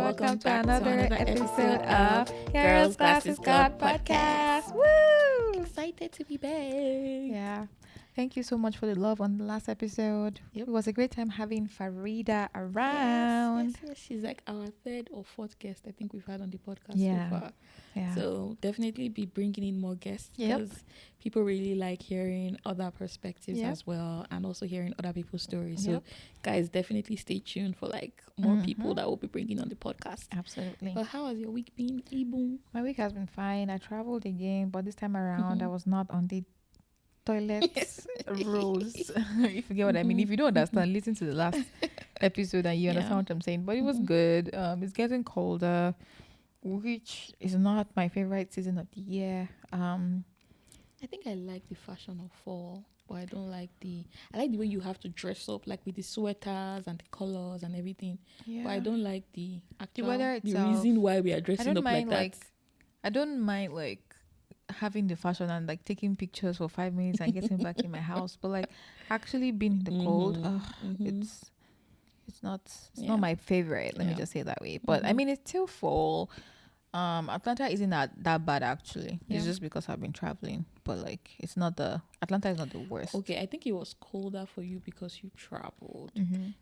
welcome to another episode of Girls Glasses God Podcast. Woo! Excited to be back. Yeah. Thank you so much for the love on the last episode. Yep. It was a great time having Farida around. Yes. She's like our third or fourth guest I think we've had on the podcast Yeah. so far. Yeah. So definitely be bringing in more guests Yep. because people really like hearing other perspectives Yep. as well, and also hearing other people's stories. So Yep. guys, definitely stay tuned for like more Mhm. people that will be bringing on the podcast. Absolutely. But how has your week been, Ebun? My week has been fine. I traveled again, but this time around I was not on the toilet rolls. If you get what I mean. If you don't understand, listen to the last episode and you understand what I'm saying. But it was good. It's getting colder, which is not my favorite season of the year. I think I like the fashion of fall, but I don't like I like the way you have to dress up, like with the sweaters and the colors and everything. Yeah. But I don't like the actual, weather the itself. reason why we are I dressing don't up like mind that. I don't mind like having the fashion and like taking pictures for 5 minutes and getting back in my house, but like actually being in the cold, it's not my favorite. Let me just say it that way. But I mean, it's still fall. Atlanta isn't that bad actually. Yeah. It's just because I've been traveling, but like Atlanta is not the worst. Okay, I think it was colder for you because you traveled.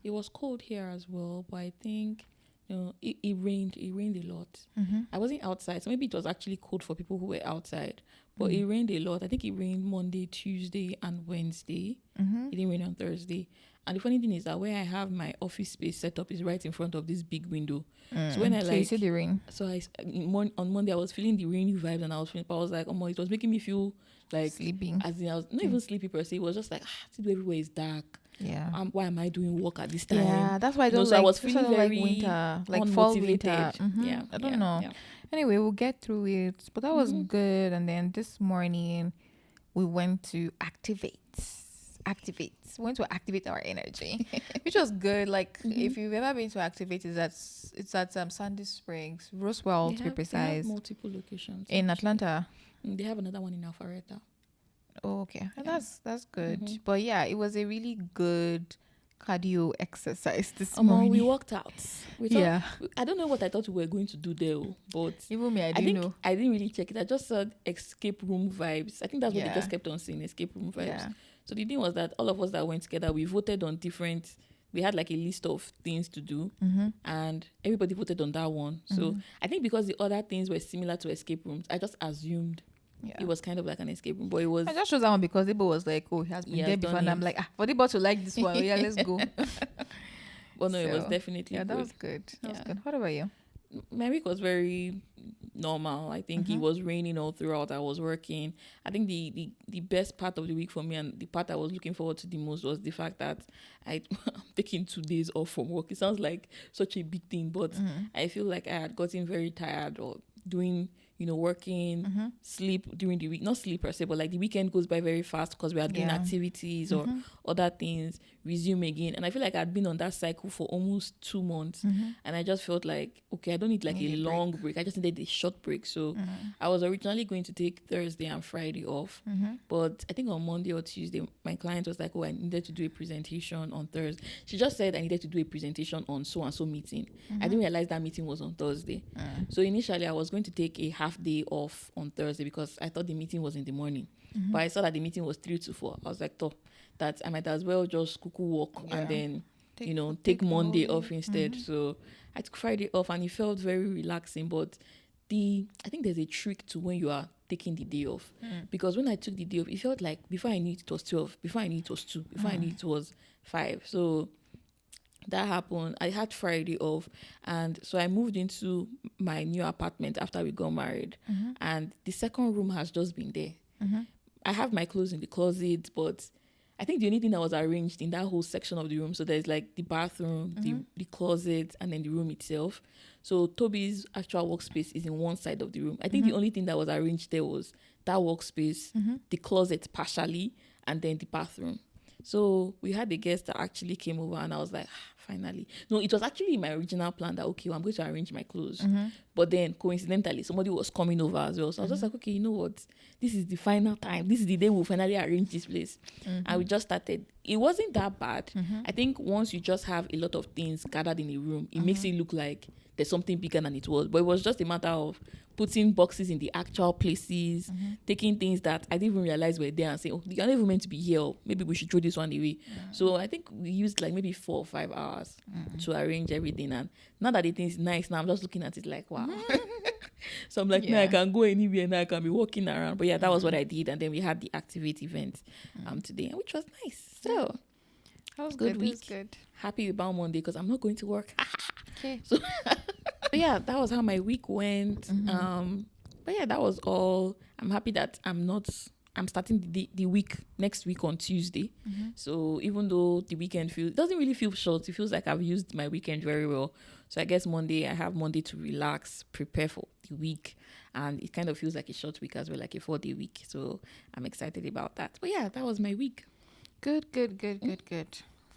It was cold here as well, but I think it rained. It rained a lot. I wasn't outside, so maybe it was actually cold for people who were outside. But it rained a lot. I think it rained Monday, Tuesday, and Wednesday. It didn't rain on Thursday. And the funny thing is that where I have my office space set up is right in front of this big window. So when you see the rain. So on Monday I was feeling the rainy vibes, and I was like, oh, it was making me feel like Sleeping. As in, I was not even sleepy per se. It was just like, everywhere is dark. Yeah. Why am I doing work at this time? Yeah, that's why I don't So I was that's feeling why I don't very like winter, like fall, winter. unmotivated. Yeah, I don't know. Yeah. Anyway, we'll get through it. But that was good. And then this morning, we went to activate. We went to activate our energy, which was good. Like if you've ever been to activate, it's at Sandy Springs, Roswell to be They precise, have multiple locations in actually. Atlanta. They have another one in Alpharetta. Oh, okay, Yeah. that's good. But yeah, it was a really good cardio exercise this morning. We worked out. Yeah. I don't know what I thought we were going to do there, but Even me, I didn't know. I didn't really check it. I just saw escape room vibes. I think that's what they Yeah. just kept on saying, escape room vibes. Yeah. So the thing was that all of us that went together, we voted on we had like a list of things to do, and everybody voted on that one. So I think because the other things were similar to escape rooms, I just assumed it was kind of like an escape room. But it was... I just chose that one because Ibo was like, oh, he has been there before. And I'm like, for the bot to like this one, yeah, let's go. Well, no, it was definitely that good. was good. That was good. What about you? My week was very normal. I think it was raining all throughout. I was working. I think the best part of the week for me, and the part I was looking forward to the most, was the fact that I'm taking 2 days off from work. It sounds like such a big thing, but I feel like I had gotten very tired of doing, working, sleep during the week. Not sleep per se, but like the weekend goes by very fast because we are doing activities or other things, resume again. And I feel like I'd been on that cycle for almost 2 months. And I just felt like, okay, I don't need like a long break. I just needed a short break. So I was originally going to take Thursday and Friday off. But I think on Monday or Tuesday, my client was like, oh, I needed to do a presentation on Thursday. She just said I needed to do a presentation on so-and-so meeting. I didn't realize that meeting was on Thursday. So initially I was going to take a half day off on Thursday because I thought the meeting was in the morning. But I saw that the meeting was 3 to 4. I was like, that I might as well just cuckoo walk and then take Monday off instead. So I took Friday off and it felt very relaxing. But I think there's a trick to when you are taking the day off, because when I took the day off, it felt like before I knew it was 12, before I knew it was 2, before I knew it was 5. So that happened. I had Friday off, and so I moved into my new apartment after we got married, and the second room has just been there. I have my clothes in the closet, but I think the only thing that was arranged in that whole section of the room, so there's like the bathroom, the closet, and then the room itself. So Toby's actual workspace is in one side of the room. I think the only thing that was arranged there was that workspace, the closet partially, and then the bathroom. So we had a guest that actually came over, and I was like, finally. No, it was actually my original plan that, okay, well, I'm going to arrange my clothes. But then coincidentally, somebody was coming over as well. So I was just like, okay, you know what? This is the final time. This is the day we'll finally arrange this place. And we just started. It wasn't that bad. I think once you just have a lot of things gathered in a room, it makes it look like there's something bigger than it was. But it was just a matter of putting boxes in the actual places, taking things that I didn't even realize were there and saying, oh, you're not even meant to be here. Maybe we should throw this one away. So I think we used like maybe 4 or 5 hours to arrange everything. And now that the thing is nice, now I'm just looking at it like, wow. So I'm like, now I can go anywhere, now I can be walking around. But yeah, that was what I did. And then we had the activate event today, which was nice. So That was good good. week. That was good. Happy about Monday because I'm not going to work. Okay. So but yeah, that was how my week went. But yeah, that was all. I'm happy that I'm starting the week next week on Tuesday. So even though the weekend doesn't really feel short, it feels like I've used my weekend very well. So I guess Monday, I have Monday to relax, prepare for the week. And it kind of feels like a short week as well, like a 4-day week. So I'm excited about that. But yeah, that was my week. Good.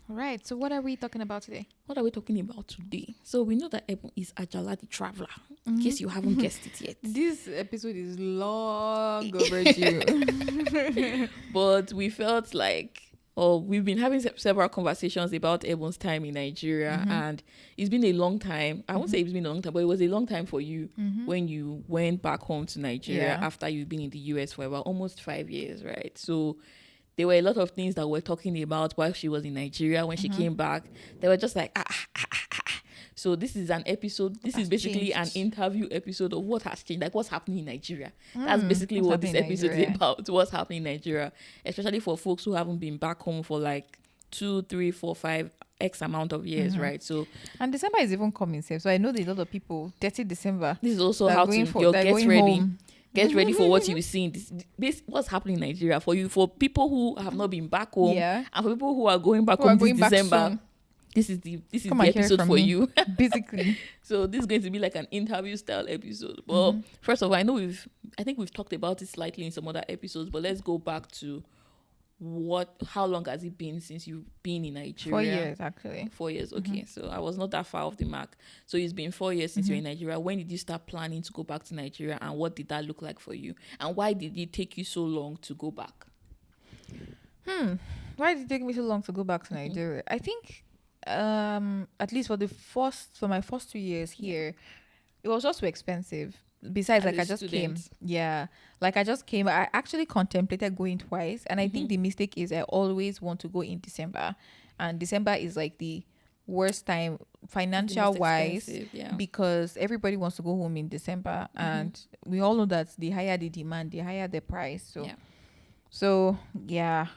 All right. So what are we talking about today? What are we talking about today? So we know that Ebun is Ajala the Traveler, in case you haven't guessed it yet. This episode is long overdue. But we felt like, we've been having several conversations about Ebun's time in Nigeria, and it's been a long time. I won't say it's been a long time, but it was a long time for you when you went back home to Nigeria after you've been in the US for about almost 5 years, right? So there were a lot of things that we're talking about while she was in Nigeria. When she came back, they were just like, So this is an episode. This is basically an interview episode of what has changed, like what's happening in Nigeria. That's basically what this episode is about. What's happening in Nigeria, especially for folks who haven't been back home for like 2, 3, 4, 5 X amount of years, right? So, and December is even coming safe. So I know there's a lot of people. 30 December. This is also how to get ready. Home. Get ready for what you're seeing. This what's happening in Nigeria for you. For people who have not been back home, and for people who are going back home this December. This is the episode for you. Basically. So this is going to be like an interview style episode. But first of all, I think we've talked about it slightly in some other episodes, but let's go back to how long has it been since you've been in Nigeria? 4 years, actually. 4 years, okay. So I was not that far off the mark. So it's been 4 years since you're in Nigeria. When did you start planning to go back to Nigeria, and what did that look like for you? And why did it take you so long to go back? Why did it take me so long to go back to Nigeria? I think at least for my first 2 years here, it was just too expensive. Besides, like I just came. Yeah. Like I just came. I actually contemplated going twice. And I think the mistake is I always want to go in December. And December is like the worst time financial wise, because everybody wants to go home in December. And we all know that the higher the demand, the higher the price. So I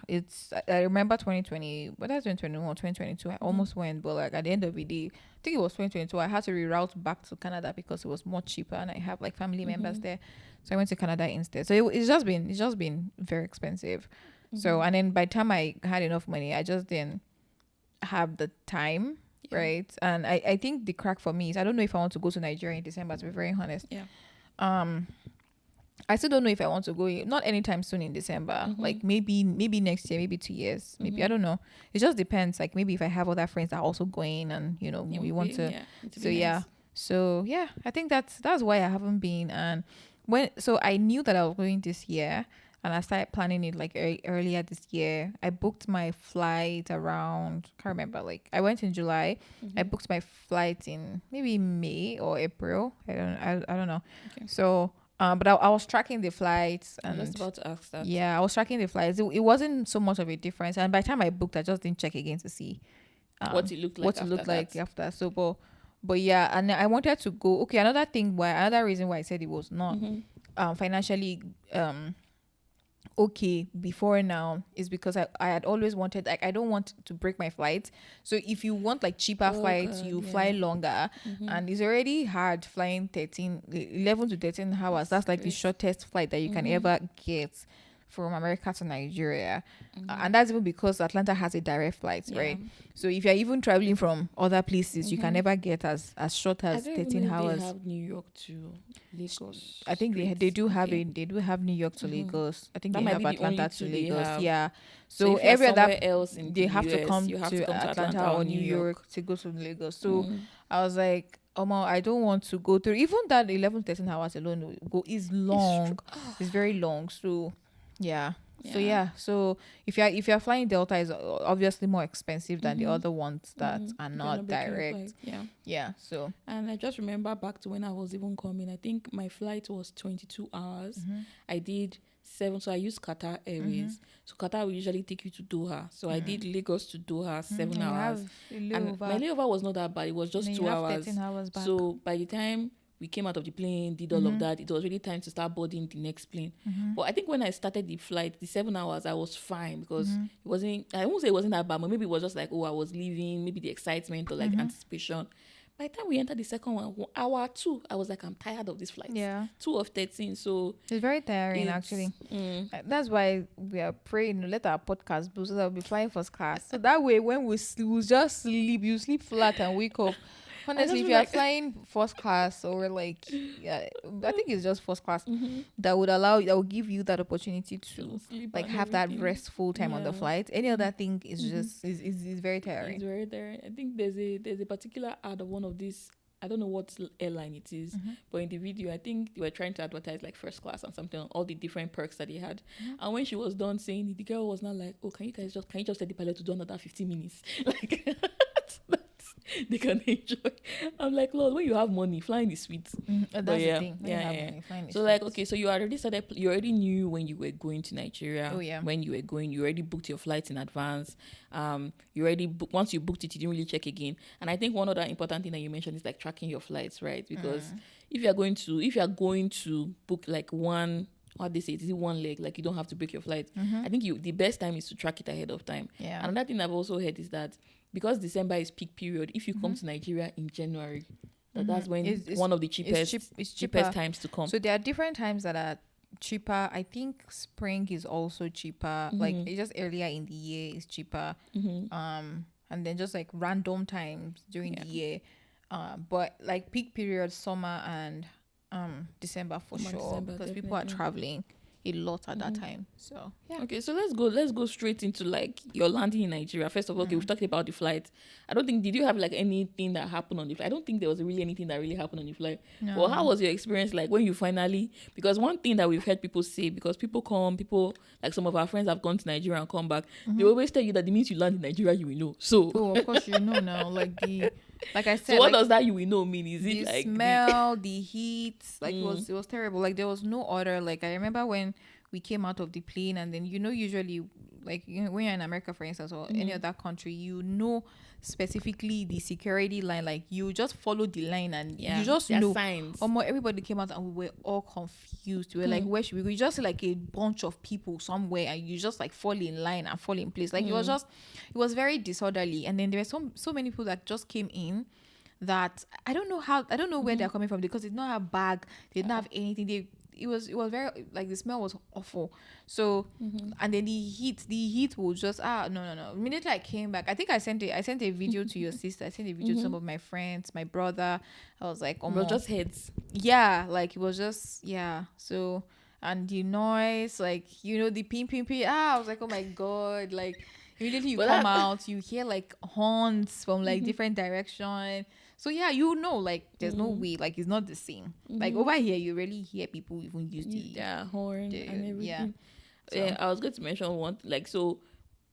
remember 2020, but that's 2021, 2022. I almost went, but like at the end of the day, I think it was 2022. I had to reroute back to Canada because it was much cheaper, and I have like family members there, so I went to Canada instead. So it's just been very expensive. So, and then by the time I had enough money, I just didn't have the time, right? And I think the crack for me is I don't know if I want to go to Nigeria in December, to be very honest. I still don't know if I want to go, not anytime soon in December. Like maybe next year, maybe 2 years, maybe I don't know. It just depends. Like maybe if I have other friends that are also going, and we want to. So I think that's why I haven't been. And so I knew that I was going this year, and I started planning it like earlier this year. I booked my flight around, can't remember. Like I went in July. I booked my flight in maybe May or April. I don't know. Okay. So. But I was tracking the flights. And I was about to ask that. Yeah, I was tracking the flights. It wasn't so much of a difference. And by the time I booked, I just didn't check again to see what it looked like after. So, but yeah, and I wanted to go. Okay, another reason why I said it was not financially okay before now is because I had always wanted, like, I don't want to break my flights. So if you want like cheaper flights, you fly longer, and it's already hard flying 11 to 13 hours. That's like the shortest flight that you can ever get from America to Nigeria. And that's even because Atlanta has a direct flight, right? So if you're even traveling from other places, you can never get as short as 13 hours. They have New York to Lagos. I think they do have New York to Lagos. I think they have Atlanta to Lagos. Yeah. So every other else in they have to come to Atlanta or New York to go to Lagos. So I was like, I don't want to go through even that 11 13 hours alone is It's true. long. It's very long. So yeah. So Yeah. yeah. So if you're flying Delta is obviously more expensive than the Mm-hmm. other ones that are If you're not not booking your flight, direct. yeah. Yeah. So And I just remember back to when I was even coming. I think my flight was 22 hours. I did 7, so I used Qatar Airways. So Qatar will usually take you to Doha. So I did Lagos to Doha, 7 and you hours. have a And my layover, layover was not that bad. It was and just then you 2 have 13 hours. hours back. So by the time we came out of the plane, did all of that, it was really time to start boarding the next plane. But I think when I started the flight, the 7 hours, I was fine because it wasn't, I won't say it wasn't that bad, but maybe it was just like, oh, I was leaving, maybe the excitement or like anticipation. By the time we entered the second one, hour 2, I was like, I'm tired of this flight. Yeah. 2 of 13. So It's very tiring, it's, actually. That's why we are praying to let our podcast boost so that we'll be flying first class. So that way, when we'll just sleep, you sleep flat and wake up. I just Honestly, if feel you are like, flying first class or like, yeah, I think it's just first class that would give you that opportunity to sleep like and have that everything. restful time on the Yeah. flight. Any other thing is just is very It's tiring. very there. I think there's a particular ad of one of these. I don't know what airline it is, but in the video, I think they were trying to advertise like first class and something, all the different perks that they had. And when she was done saying it, the girl was not like, "Oh, can you just tell the pilot to do another 15 minutes?" Like that they can enjoy. I'm like, Lord, when you have money, flying is sweet. That's But the yeah, thing. When you have yeah. money, flying is So like, sweet. okay, so you already started. You already knew when you were going to Nigeria. Oh, yeah. When you were going, you already booked your flights in advance. You already once you booked it, you didn't really check again. And I think one other important thing that you mentioned is like tracking your flights, right? Because if you are going to book like one, what they say, is it one leg? Like you don't have to break your flight. I think the best time is to track it ahead of time. Yeah. Another thing I've also heard is that because December is peak period, if you come to Nigeria in January, that's when It's one of the cheapest it's cheapest cheaper. times to come. So there are different times that are cheaper. I think spring is also cheaper. Like it's just earlier in the year is cheaper. And then just like random times during the year. But like peak period, summer and December for Summer, sure, December, because people are definitely. traveling a lot at that time. So yeah. Okay, so let's go straight into like your landing in Nigeria. First of all, okay, we've talked about the flight. I don't think, did you have like anything that happened on the flight? I don't think there was really anything that really happened on the flight. No. Well, how was your experience like when you finally, because one thing that we've heard people say, because people like some of our friends have gone to Nigeria and come back, they always tell you that the minute you land in Nigeria you will know. So Oh, of course you know now. Like I said, so what like does that you will know mean? Is the it like smell, the heat, like it was terrible. Like there was no order. Like I remember when we came out of the plane, and then usually like when you're in America, for instance, or any other country, specifically the security line. Like you just follow the line, and you just there are know. signs? Everybody came out, and we were all confused. We were like, where should we go? We just see like a bunch of people somewhere, and you just like fall in line and fall in place. Like it was very disorderly. And then there were so many people that just came in that I don't know where they're coming from, because they did not have bag, they didn't have anything. It was very, like, the smell was awful. So and then the heat will just no. Immediately I came back, I think I sent a video to your sister. I sent a video to some of my friends, my brother. I was like, oh, It was just heads. yeah, like it was just, yeah. So, and the noise, like, the ping ping ping, I was like, oh my god. Like immediately you But come that- out, you hear like horns from like different direction. So yeah, like there's no way, like it's not the same. Like over here you really hear people even use Yeah, horn and everything. yeah. Yeah, I was going to mention one, like, so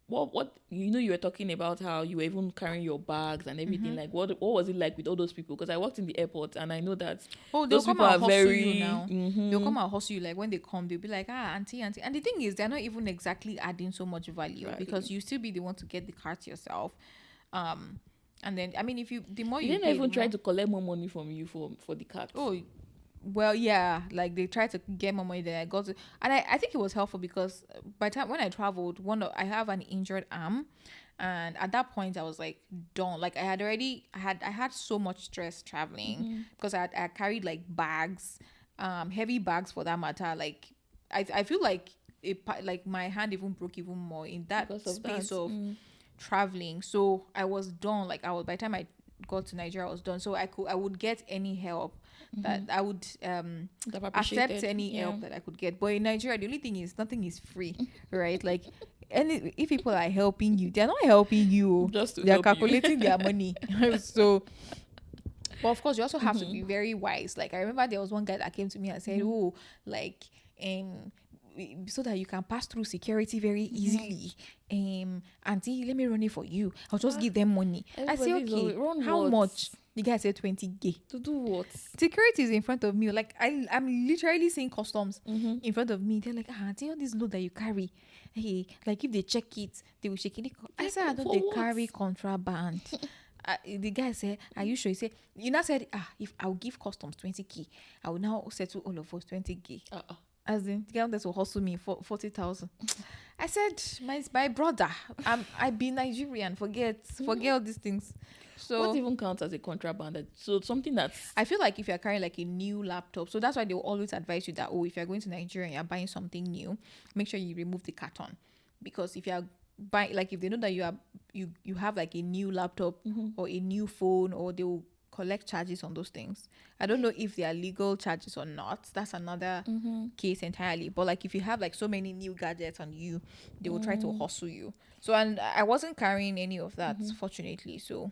what you were talking about how you were even carrying your bags and everything. Like what was it like with all those people? Because I worked in the airport and I know that Oh, they'll those come people and are hustle very you now. They'll come and hustle you. Like when they come, they'll be like, auntie. And the thing is, they're not even exactly adding so much value, because you still be the one to get the cart yourself. And then, I mean, if the more they you didn't pay, even the try more, to collect more money from you for the cart. oh, well, yeah, like they try to get more money than I got to. And I think it was helpful, because by the time when I traveled, I have an injured arm. And at that point I was like done. Like I had so much stress traveling, because I carried like bags, heavy bags for that matter. Like I feel like like my hand even broke even more in that Because of space that. of traveling. So I was done. Like by the time I got to Nigeria, I was done. So I would get any help that I would They've accept appreciated. any Yeah. help that I could get. But in Nigeria, the only thing is nothing is free, right? Like, if people are helping you, they're not helping you. Just to They're help you. calculating their money. So But of course, you also have to be very wise. Like, I remember there was one guy that came to me and said, "Oh, like, so that you can pass through security very easily. Auntie, let me run it for you. I'll just give them money." I say, Everybody's "Okay, always, run how what? much?" The guy said 20K. To do what? Security is in front of me. Like, I'm literally seeing customs in front of me. They're like, "Auntie, all this load that you carry, hey, like if they check it, they will check it." I said, "I don't For they what? carry contraband." The guy said, "Are you sure?" He said, "You now said, if I'll give customs 20K, I will now settle all of us 20K." As in, the guy wanted to hustle me for 40,000. I said, my brother, I be Nigerian. Forget all these things. So What even counts as a contraband? So something that's I feel like if you're carrying like a new laptop, so that's why they will always advise you that, oh, if you're going to Nigeria and you're buying something new, make sure you remove the carton, because if you're buying, like if they know that you have like a new laptop or a new phone, or they will collect charges on those things. I don't know if they are legal charges or not. That's another case entirely. But like if you have like so many new gadgets on you, they will try to hustle you. So, and I wasn't carrying any of that, fortunately. So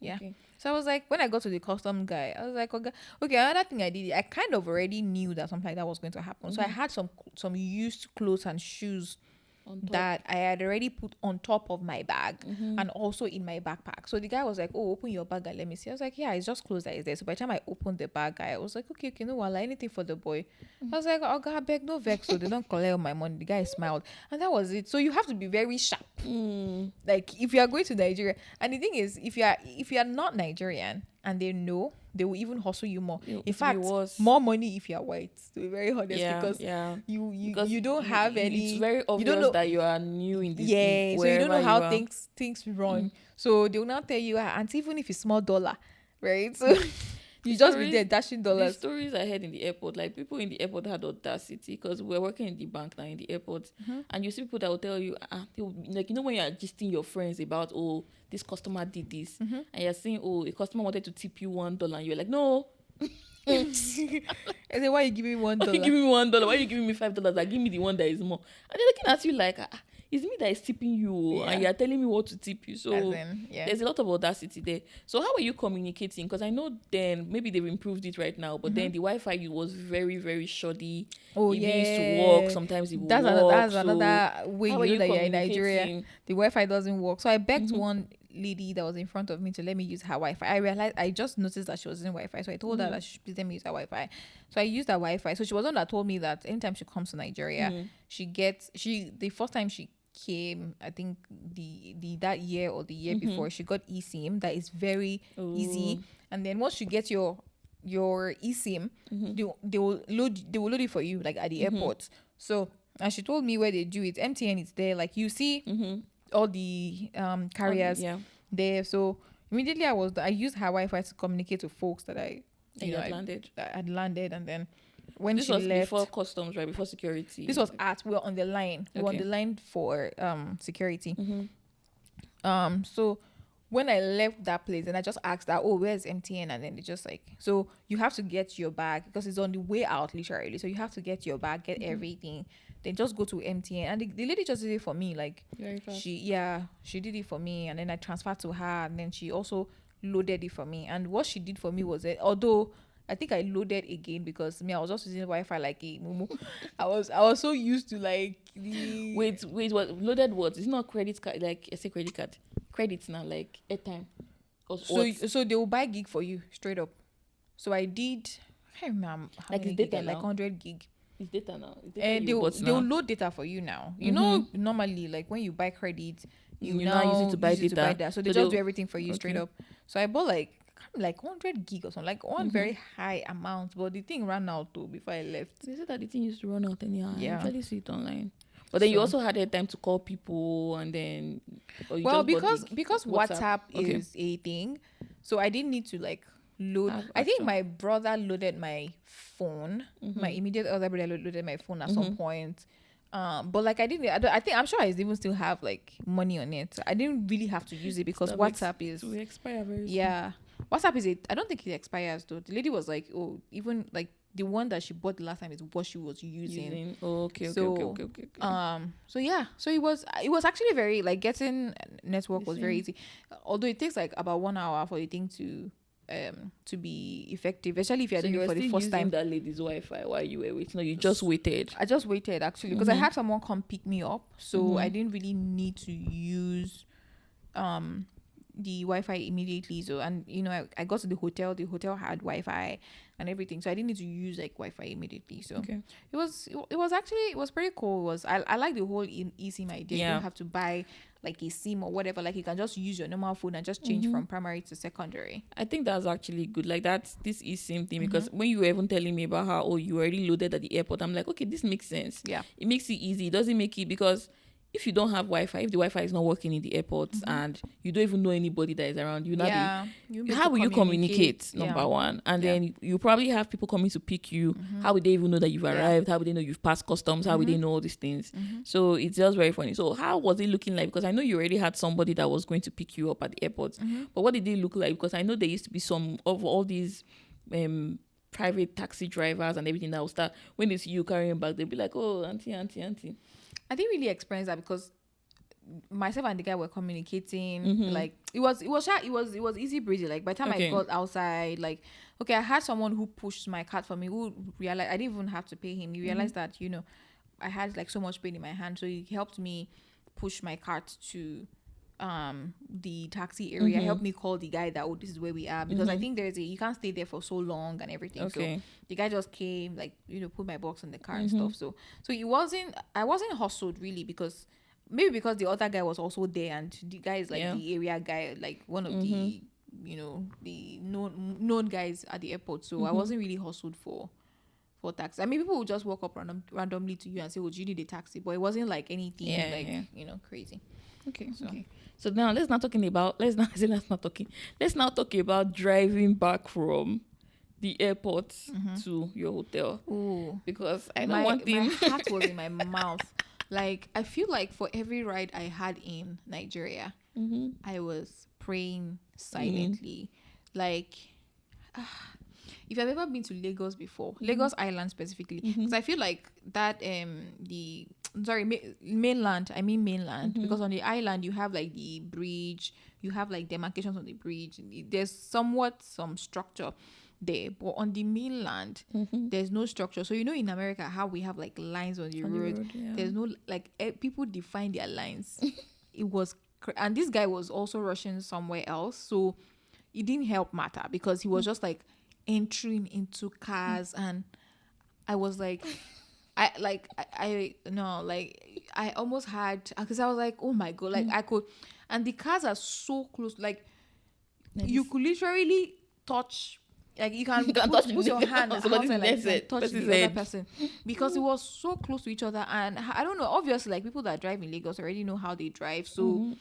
yeah. Okay. So I was like, when I got to the custom guy, I was like, okay, another thing I did, I kind of already knew that something like that was going to happen. So I had some used clothes and shoes on top. that I had already put on top of my bag and also in my backpack. So the guy was like, "Oh, open your bag and let me see." I was like, "Yeah, it's just clothes that is there." So by the time I opened the bag, I was like, "Okay, no, well, anything for the boy." I was like, "Oh God, I beg no vex, so they don't collect all my money." The guy smiled, and that was it. So you have to be very sharp. Like if you are going to Nigeria, and the thing is, if you are not Nigerian and they know, they will even hustle you more. In fact, more money if you are white. To be very honest, because you don't have any. It's very obvious you don't know, that you are new in this. yeah, so you don't know how are. things run. So they will now tell you, and even if it's small dollar, right? So you just be there dashing The dollars. stories I heard in the airport, like people in the airport had audacity, because we're working in the bank now in the airport, and you see people that will tell you, like, you know, when you are gisting your friends about, oh, this customer did this, and you're saying, oh, a customer wanted to tip you $1, and you're like, no. And then why you give me $1? Why you give me $1? Why you giving me $5? Like, give me the one that is more. And they're looking at you like, it's me that is tipping you, and you're telling me what to tip you. So there's a lot of audacity there. So how are you communicating? Because I know then maybe they've improved it right now, but then the Wi-Fi was very, very shoddy. Oh, it used to work. Sometimes it would work. That's another way you know that you're in Nigeria. The Wi-Fi doesn't work. So I begged one lady that was in front of me to let me use her Wi-Fi. I just noticed that she was using Wi-Fi, so I told her that she should please let me use her Wi-Fi. So I used her Wi-Fi. So she was the one that told me that anytime she comes to Nigeria, the first time she came, I think that year or the year before, she got eSIM. That is very easy. And then once you get your eSIM, they will load it for you, like at the airport. So, and she told me where they do it. MTN is there, like you see all the carriers there. So immediately I used her Wi-Fi to communicate to folks that I had landed, and then when this she was left, before customs, right? Before security. this was we were on the line. We were on the line for security. So when I left that place, and I just asked that, "Oh, where's MTN?" And then they just like, so you have to get your bag because it's on the way out, literally. So you have to get your bag, get everything, then just go to MTN. And the lady just did it for me, like Very fast. she did it for me, and then I transferred to her, and then she also loaded it for me. And what she did for me was that, although I think I loaded again because I was also using Wi-Fi like a mumu. I was so used to like the Wait, what loaded what? It's not credit card, like I say credit card. Credits now, like airtime. So they will buy gig for you straight up. So I did, I can't remember how like many it's data gig, now. like 100 gig. It's data now. It's data And they'll load data for you now. You know, normally like when you buy credit, you now use it to buy data. So they just do everything for you straight up. So I bought like 100 gig or something, like one very high amount, but the thing ran out too before I left. They said that the thing used to run out anyhow. Yeah. I usually see it online. But then you also had a time to call people, and then because WhatsApp is a thing, so I didn't need to like load. I think my brother loaded my phone. My immediate other brother loaded my phone at some point. But like I'm sure I even still have like money on it. I didn't really have to use it because WhatsApp is will expire very soon. Yeah, WhatsApp is I don't think it expires though. The lady was like, oh, even like the one that she bought the last time is what she was using. Oh, okay. So yeah, so it was actually very like getting network was very easy, although it takes like about 1 hour for the thing to to be effective, especially if you're So doing you it were for the still first using time. that lady's Wi-Fi while you were waiting. No, you just waited. I just waited actually because I had someone come pick me up, so I Mm-hmm. didn't really need to use um the Wi-Fi immediately. So, and I got to the hotel had Wi-Fi and everything, so I didn't need to use like Wi-Fi immediately. So Okay. it was pretty cool. It was I like the whole eSIM idea. You don't Yeah. have to buy like a SIM or whatever. Like you can just use your normal phone and just change from primary to secondary. I think that's actually good. Like that's this is same thing Mm-hmm. because when you were even telling me about how you already loaded at the airport, I'm like, okay, this makes sense. Yeah. It makes it easy. It doesn't make it because if you don't have Wi-Fi, if the Wi-Fi is not working in the airports and you don't even know anybody that is around, you now be Yeah, you'll be able how to will you communicate? Yeah. Number one, and Yeah. then you probably have people coming to pick you. How would they even know that you've Yeah. arrived? How would they know you've passed customs? How would they know all these things? So it's just very funny. So how was it looking like? Because I know you already had somebody that was going to pick you up at the airport, but what did they look like? Because I know there used to be some of all these private taxi drivers and everything that will start when they see you carrying back, they'll be like, oh, auntie. I didn't really experience that because myself and the guy were communicating. Like it was easy breezy. Like by the time I Okay. got outside, like okay, I had someone who pushed my cart for me, who realized I didn't even have to pay him. He realized that I had like so much pain in my hand, so he helped me push my cart to the taxi area. Helped me call the guy that, oh, this is where we are, because I think you can't stay there for so long and everything. Okay. So the guy just came, like put my box in the car and stuff. So I wasn't hustled really, because maybe because the other guy was also there, and the guy is like the area guy, like one of the the known guys at the airport. So I wasn't really hustled for taxi. I mean, people would just walk up randomly to you and say, "Oh, do you need a taxi?" But it wasn't like anything crazy. Okay. So now let's now talk about driving back from the airport to your hotel. Ooh, Because I know my one thing. heart was in my mouth. Like I feel like for every ride I had in Nigeria, I was praying silently. Like if you've ever been to Lagos before, Lagos Island specifically, because I feel like that the mainland, I mean mainland, because on the island you have like the bridge, you have like demarcations on the bridge, there's somewhat some structure there, but on the mainland there's no structure. So in America how we have like lines on the road, there's no like people define their lines. It was and this guy was also rushing somewhere else, so it didn't help matter, because he was just like entering into cars, and I was like I no, like I almost had, because I was like, oh my god, like I could, and the cars are so close, like you could literally touch, like you can put your hand somebody's outside, like, head, touch person's the other head. person, because it was so close to each other. And I don't know, obviously like people that drive in Lagos already know how they drive, so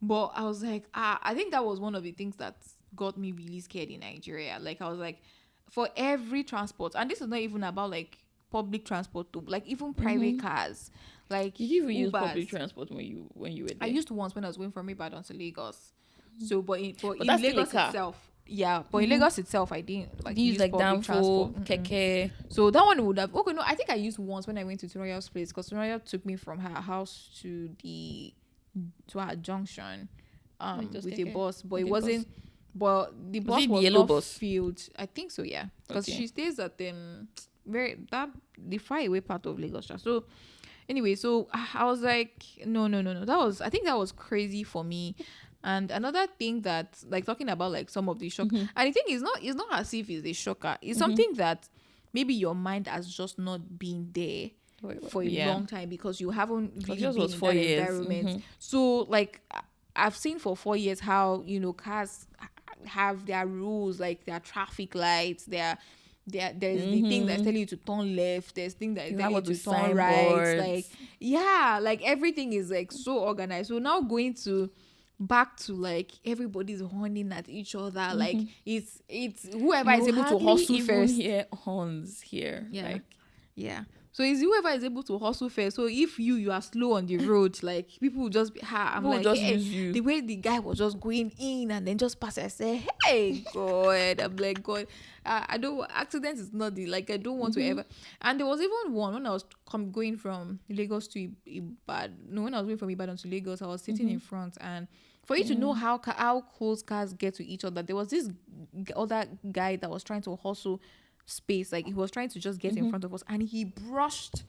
but I was like, I think that was one of the things that got me really scared in Nigeria. Like I was like, for every transport, and this is not even about like public transport too, like even private cars, like Did you even use Ubers. public transport when you were there? I used to once when I was going from Ibadan to Lagos. So, but in that's still a Lagos car. itself, yeah. But in Lagos itself, I didn't like use like public Danfo, transport. Keke. So that one would have, okay. No, I think I used once when I went to Toroya's place, because Toroya took me from her house to her junction, Just with a Keke. bus, but With it a wasn't. But the bus it the was yellow not bus? filled. I think so, yeah, because Okay. she stays at the far away part of Lagos. So anyway, so I was like, no. I think that was crazy for me. And another thing that, like, talking about like some of the shock, and the thing is not, it's not as if it's a shocker. It's something that maybe your mind has just not been there for a long time, because you haven't really yours been was in 4 that years. environment. So like I've seen for 4 years how cars have their rules, like their traffic lights, there's the thing that's telling you to turn left, there's thing that is telling you to turn right, like like everything is like so organized. So now going to back to like everybody's horning at each other, like it's whoever is able to hustle first. Hear horns here. Yeah. Like, Yeah. So it's whoever is able to hustle first. So if you are slow on the road, like people will just be, I'm people like, just hey, use you. the way the guy was just going in and then just pass, I say, hey, God. I'm like, God, I don't, accidents is not the, like, I don't want to ever. And there was even one when I was going from Lagos to Ibadan. No, when I was going from Ibadan to Lagos, I was sitting in front, and For you to know how close cars get to each other, there was this other guy that was trying to hustle space. Like he was trying to just get in front of us, and he brushed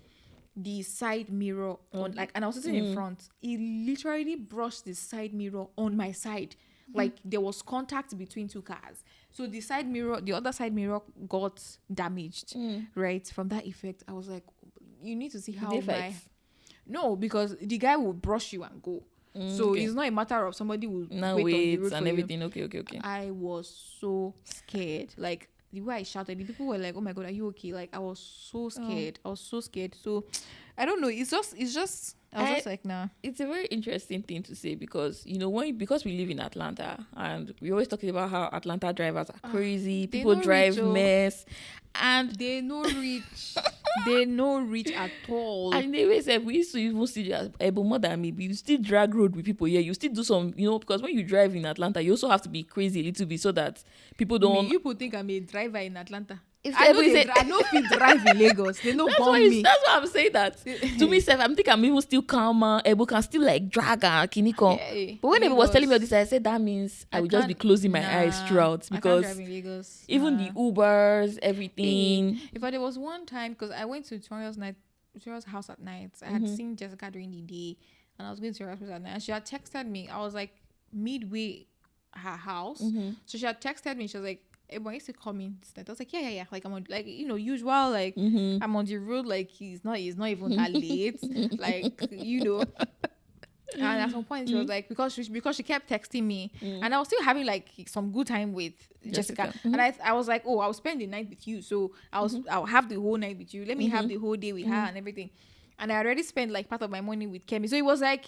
the side mirror on, like, and I was sitting in front. He literally brushed the side mirror on my side. Like there was contact between two cars. So the other side mirror got damaged. Right? From that effect, I was like, you need to see how no, because the guy will brush you and go. So it's not a matter of somebody will now wait on the road and for everything. you. Okay. I was so scared. Like the way I shouted, the people were like, "Oh my god, are you okay?" Like I was so scared. I was so scared. So I don't know. It's just. I was just like, nah. It's a very interesting thing to say because because we live in Atlanta and we always talking about how Atlanta drivers are crazy. People drive mess, and they no reach. They no reach at all. And they always said we used to even see Ebun more than me. But you still drag road with people here. You still do some, because when you drive in Atlanta, you also have to be crazy a little bit so that people don't. People think I'm a driver in Atlanta. I know if you drive in Lagos, they don't bomb me. That's why I'm saying that. To me, I'm thinking I'm even still calmer. Ebu can still like drag and kiniko. Yeah, but when Ebu was telling me all this, I said that means I would just be closing my eyes throughout because I can't drive in Lagos. Even the Ubers, everything. If there was one time, because I went to Toria's house at night. I had seen Jessica during the day, and I was going to Toria's house at night. And she had texted me. I was like midway her house, so she had texted me. She was like, everyone used to call me instead. I was like, yeah. Like I'm on, like, usual, like I'm on the road, like he's not even that late. Like, And at some point she was like, because she kept texting me, and I was still having like some good time with Jessica. And I was like, oh, I'll spend the night with you, so I'll have the whole night with you. Let me have the whole day with her and everything. And I already spent like part of my morning with Kemi, so it was like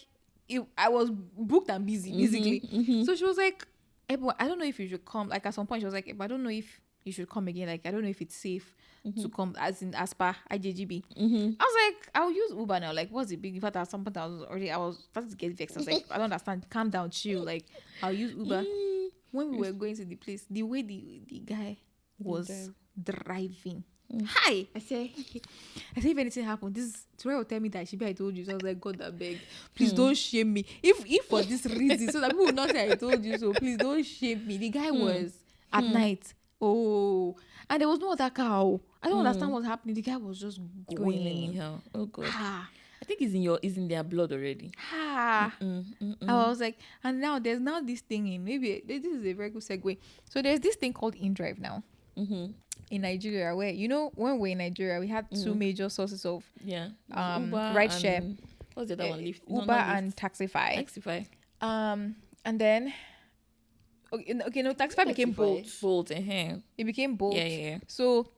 I was booked and busy basically. So she was like, I don't know if you should come. Like at some point she was like, I don't know if you should come again. Like I don't know if it's safe to come as per IJGB. I was like, I'll use Uber now. Like what's the big? In fact, at some point I was starting to get vexed. I was like, I don't understand. Calm down, chill. Like I'll use Uber. When we were going to the place, the way the guy was driving. Hi, I say if anything happened, this Tori will tell me that I told you. So I was like, God, I beg, please don't shame me. If for this reason, so that people will not say I told you. So please don't shame me. The guy was at night. Oh, and there was no other car. I don't understand what's happening. The guy was just going anyhow. Oh God. I think it's in their blood already. I was like, and now there's this thing in, maybe this is a very good segue. So there's this thing called InDrive now. In Nigeria, where when we're in Nigeria, we had two major sources of ride share. What's the other one? Lyft. Uber and Taxify. And then Taxify became Bolt. It became Bolt. Yeah. So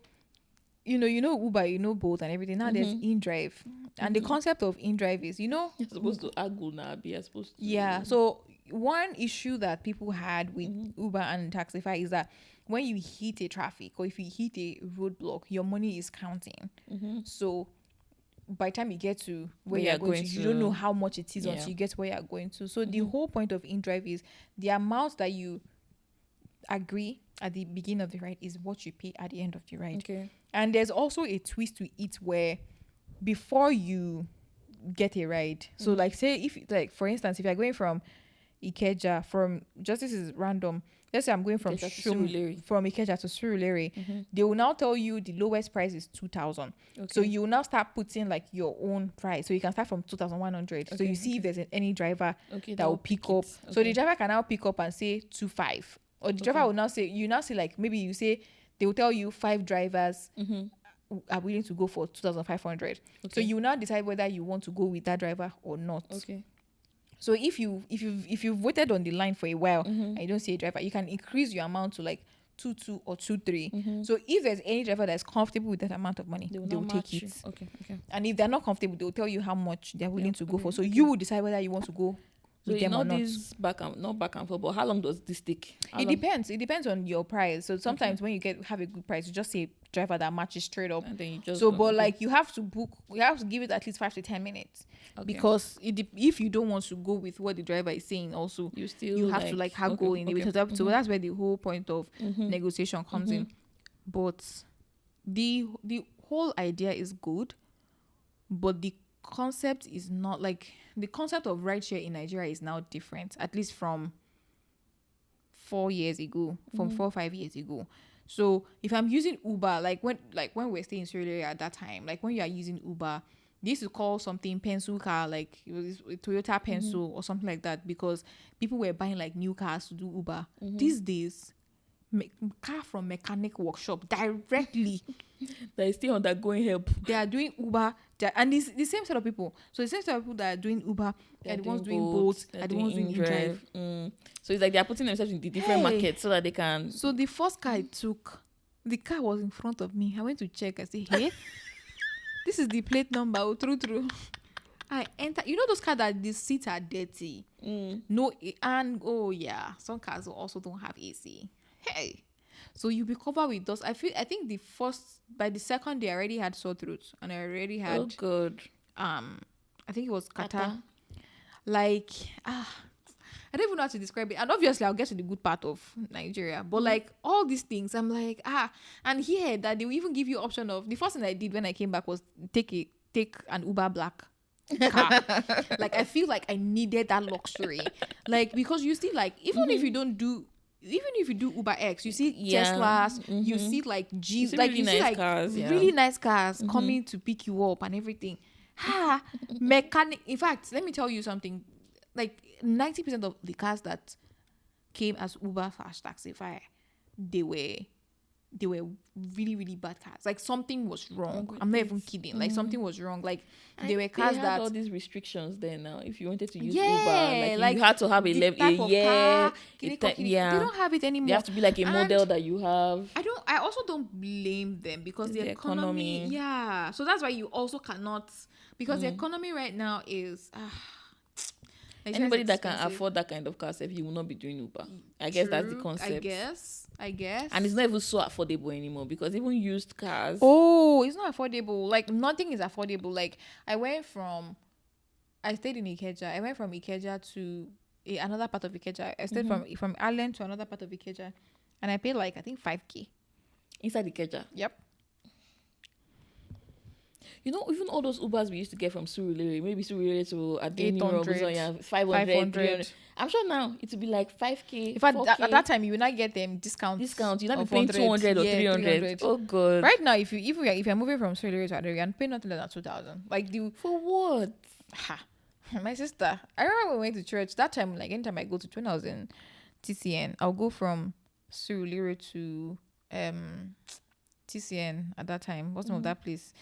you know Uber, Bolt and everything. Now there's InDrive, and the concept of InDrive is you're supposed to argue now. You're supposed to. Yeah. So one issue that people had with Uber and Taxify is that when you hit a traffic or if you hit a roadblock, your money is counting. So by the time you get to where you're going to, you don't know how much it is until you get to where you're going to. So the whole point of InDrive is the amount that you agree at the beginning of the ride is what you pay at the end of the ride. Okay. And there's also a twist to it where before you get a ride, so like say if like for instance, if you're going from Ikeja, this is random. Let's say I'm going from Ikeja to Surulere. They will now tell you the lowest price is 2,000. Okay. So you will now start putting like your own price. So you can start from 2,100. Okay. So you see if there's any driver that will pick up. Okay. So the driver can now pick up and say 2,500. Or the driver will now say, like maybe you say they will tell you 5 drivers are willing to go for 2,500. Okay. So you will now decide whether you want to go with that driver or not. Okay. So if you've waited on the line for a while and you don't see a driver, you can increase your amount to like 2,200 or 2,300. So if there's any driver that's comfortable with that amount of money, they will take it. Okay. And if they're not comfortable, they'll tell you how much they're willing to go for. So you will decide whether you want to go with them or not. This back and forth, but how long does this take? Depends. It depends on your price. So sometimes when you have a good price, you just say driver that matches straight up. And then you just like you have to book. You have to give it at least 5 to 10 minutes. Okay. Because if you don't want to go with what the driver is saying, also you have to go in it. So that's where the whole point of negotiation comes in. But the whole idea is good, but the concept is not like the concept of rideshare in Nigeria is now different, at least from 4 years ago, from 4 or 5 years ago. So if I'm using Uber, like when we're staying in Australia at that time, like when you are using Uber, they used to call something pencil car, like it was a Toyota pencil or something like that, because people were buying like new cars to do Uber. These days, car from mechanic workshop directly. That is still undergoing help. They are doing Uber, and it's the same set of people. So the same set of people that are doing Uber, and the ones doing Bolt, and the ones doing InDrive. So it's like they're putting themselves in the different markets so that they can. So the first car I took, the car was in front of me. I went to check. I said, "Hey, this is the plate number." Oh, true. I enter. You know those cars that the seats are dirty. No, and some cars also don't have AC. Hey. So you'll be covered with dust. I think by the second day I already had sore throat, and I already had I think it was kata. Like I don't even know how to describe it. And obviously I'll get to the good part of Nigeria. But like all these things, I'm like, and here that they will even give you option of, the first thing I did when I came back was take an Uber Black car. Like I feel like I needed that luxury. Like because you see, like even if you do Uber X, you see Teslas, you see like Jeeps, like really you see nice like cars, really nice cars coming to pick you up and everything. Mechanic. In fact, let me tell you something. Like 90% of the cars that came as Uber / Taxify, they were really, really bad cars. Like something was wrong. I'm not even kidding. Like something was wrong. Like they were cars they that had all these restrictions there now. If you wanted to use Yeah, Uber, like you had to have a car, They don't have it anymore. They have to be like a model that you have. I also don't blame them because the economy. Yeah. So that's why you also cannot, because the economy right now is anybody that can afford that kind of car, if you will not be doing Uber. I guess that's the concept. I guess. And it's not even so affordable anymore, because even used cars. Oh, it's not affordable. Like nothing is affordable. Like I stayed in Ikeja. I went from Ikeja to another part of Ikeja. I stayed from Allen to another part of Ikeja, and I paid like I think 5K inside Ikeja. Yep. You know, even all those Ubers we used to get from Surulere, maybe Surulere to Adeni, 800, 500, 300. I'm sure now it will be like 5K. In fact, at that time you will not get them discounts. You're not paying 200 or 300. Oh god. Right now, if you're moving from Surulere to Adeni, you're paying nothing less than 2,000. Like for what? My sister. I remember when we went to church that time. Like anytime I go to, when I was in TCN, I'll go from Surulere to TCN at that time. What's the name of that place?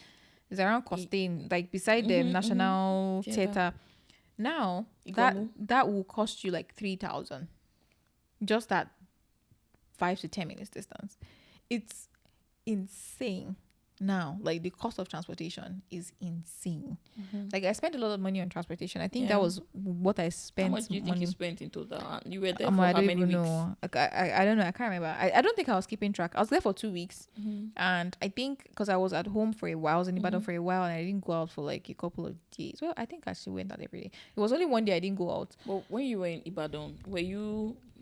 It's around Costain, like beside the National Theatre. Now that will cost you like 3,000. Just that 5 to 10 minutes distance. It's insane. Now, like the cost of transportation is insane. Like I spent a lot of money on transportation. I think that was what I spent. How much do you think you spent in total? You were there for I how don't many even weeks? know. Like, I don't know. I can't remember. I don't think I was keeping track. I was there for 2 weeks, and I think because I was at home for a while, I was in Ibadan for a while, and I didn't go out for like a couple of days. Well, I think I actually went out every day. It was only one day I didn't go out. But when you were in Ibadan,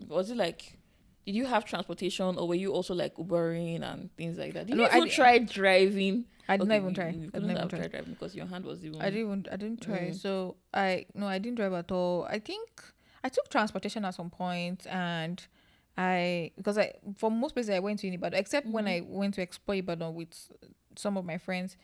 was it like, did you have transportation, or were you also like Ubering and things like that? Did you even try driving? I didn't even try. You couldn't have tried driving because your hand was even. I didn't try. So I didn't drive at all. I think I took transportation at some point, and for most places I went to in Ibadan, except when I went to explore Ibadan with some of my friends,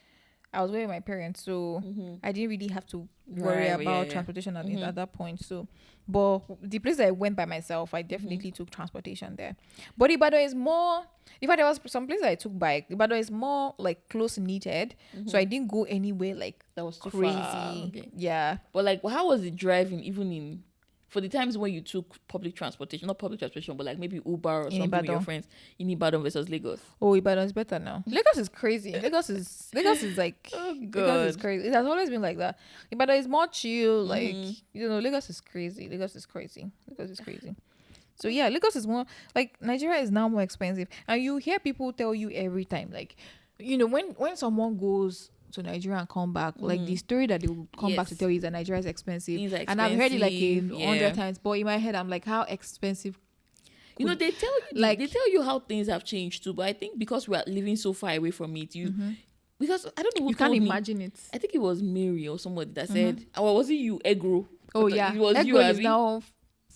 I was with my parents, so I didn't really have to worry about transportation at that point. So, but the place I went by myself, I definitely took transportation there. But Ibadan is more. In fact, there was some places I took bike. Ibadan is more like close knitted, so I didn't go anywhere like that was too crazy. Far. Okay. Yeah, but like, how was it driving? Even for the times when you took public transportation, not public transportation, but like maybe Uber or something with your friends in Ibadan versus Lagos. Oh, Ibadan is better now. Lagos is crazy. Lagos is like Lagos is crazy. It has always been like that. Ibadan is more chill. Like Lagos is crazy. Lagos is crazy. So yeah, Lagos is more like, Nigeria is now more expensive, and you hear people tell you every time, like, when someone goes to Nigeria and come back, like the story that they will come back to tell you is that Nigeria is expensive. And I've heard it like 100 times, but in my head I'm like, how expensive? They tell you how things have changed too, but I think because we are living so far away from it, because I don't know who You can't told me. imagine it. I think it was Mary or somebody that said, "Oh, was it you, egg roll?" Oh But yeah, it was egg you. roll is Abi. now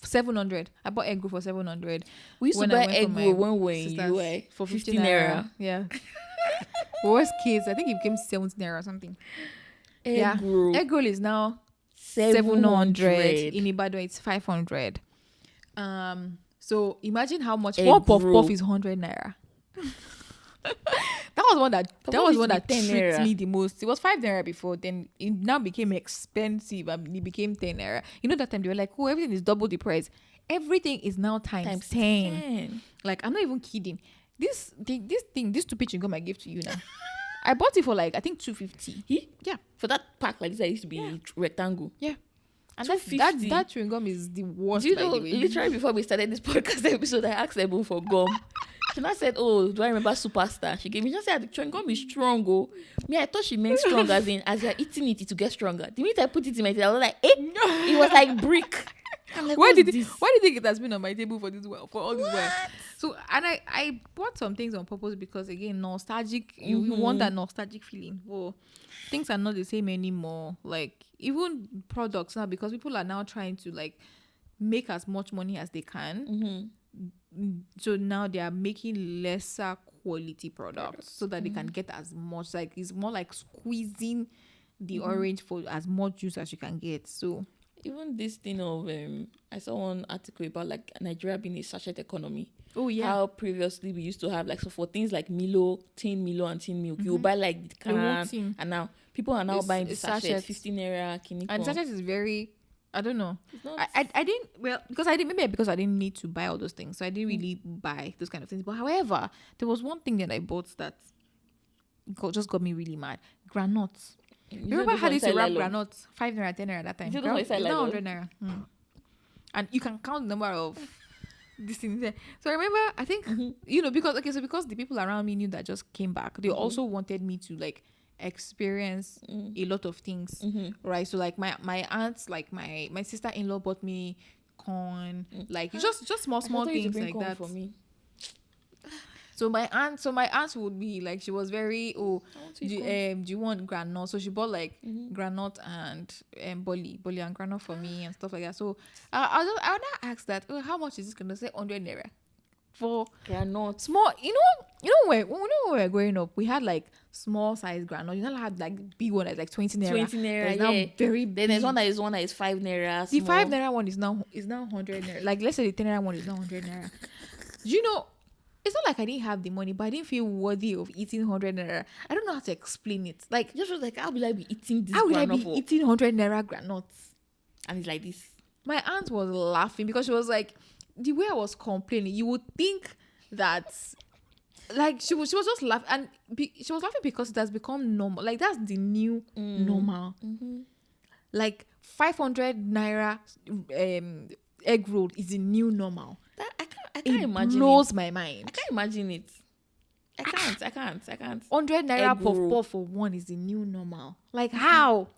700. I bought egg roll for 700 We used when to I buy went for egg roll my when we were in sisters UI for 15 15 naira. naira. Yeah. Worst case, I think it became 70 naira or something. Egg roll Egg roll is now 700. 700. In Ibadan, it's 500. So imagine how much Egg one puff roll. puff is 100 naira. That was one that used to be 10 tricked naira. me the most. It was 5 naira before, then it now became expensive and it became 10 naira. You know that time they were like, oh, everything is double the price. Everything is now times 10. Like, I'm not even kidding. This stupid chewing gum I gave to you now. I bought it for like I think 250. Yeah. For that pack like this, I used to be rectangle. Yeah. And that chewing gum is the worst. Do you by know, the way. literally before we started this podcast episode, I asked Ebun for gum. She now said, "Oh, do I remember Superstar?" She gave me. Just said the chewing gum is strong. Oh, me, I thought she meant strong as in as you're eating it to get stronger. The minute I put it in my teeth, I was like, it was like brick. I'm like, why do you think it has been on my table for all this while? So, and I bought some things on purpose because again, nostalgic. You want that nostalgic feeling. Oh, things are not the same anymore. Like even products now, because people are now trying to like make as much money as they can. So now they are making lesser quality products so that they can get as much. Like it's more like squeezing the orange for as much juice as you can get. So even this thing of I saw one article about like Nigeria being a sachet economy. Oh yeah. How previously we used to have like, so for things like Milo, tin Milo and tin milk, you buy like the can, and now people are now buying the sachet, 15 naira, kiniko. And sachet is very, I don't know. I didn't, well, because I didn't need to buy all those things, so I didn't really buy those kind of things. But however, there was one thing that I bought that just got me really mad. Granuts. You remember how they used to wrap granuts? 5 naira, 10 naira that time. It's now 100 naira. And you can count the number of these things there. So I remember, I think, because the people around me knew that I just came back, they also wanted me to like experience a lot of things, right? So like my aunts, like my sister-in-law bought me corn, like just small things like that for me. So my aunt would be like, she was very, do you want granite? So she bought like granite and bolly and granite for me and stuff like that. So I would not ask that, how much is this gonna say? 100 naira for granite. Small, when we were growing up, we had like small size granite. You know, had like big one that's like 20 naira. 20 naira, that's now very big. Then there's one that is 5 naira. The 5 naira one is now 100 naira. Like let's say the 10 naira one is now 100 naira. Do you know? It's not like I didn't have the money, but I didn't feel worthy of eating 100 naira. I don't know how to explain it. Like, just was like, how will I be eating this? How will I be eating 100 naira granuts? And it's like this. My aunt was laughing because she was like, the way I was complaining, you would think that, like, she was just laughing, and she was laughing because it has become normal. Like, that's the new normal. Like 500 naira egg roll is the new normal. I can't imagine. It blows my mind. I can't imagine it. I can't. 100 naira puff for one is the new normal. Like how?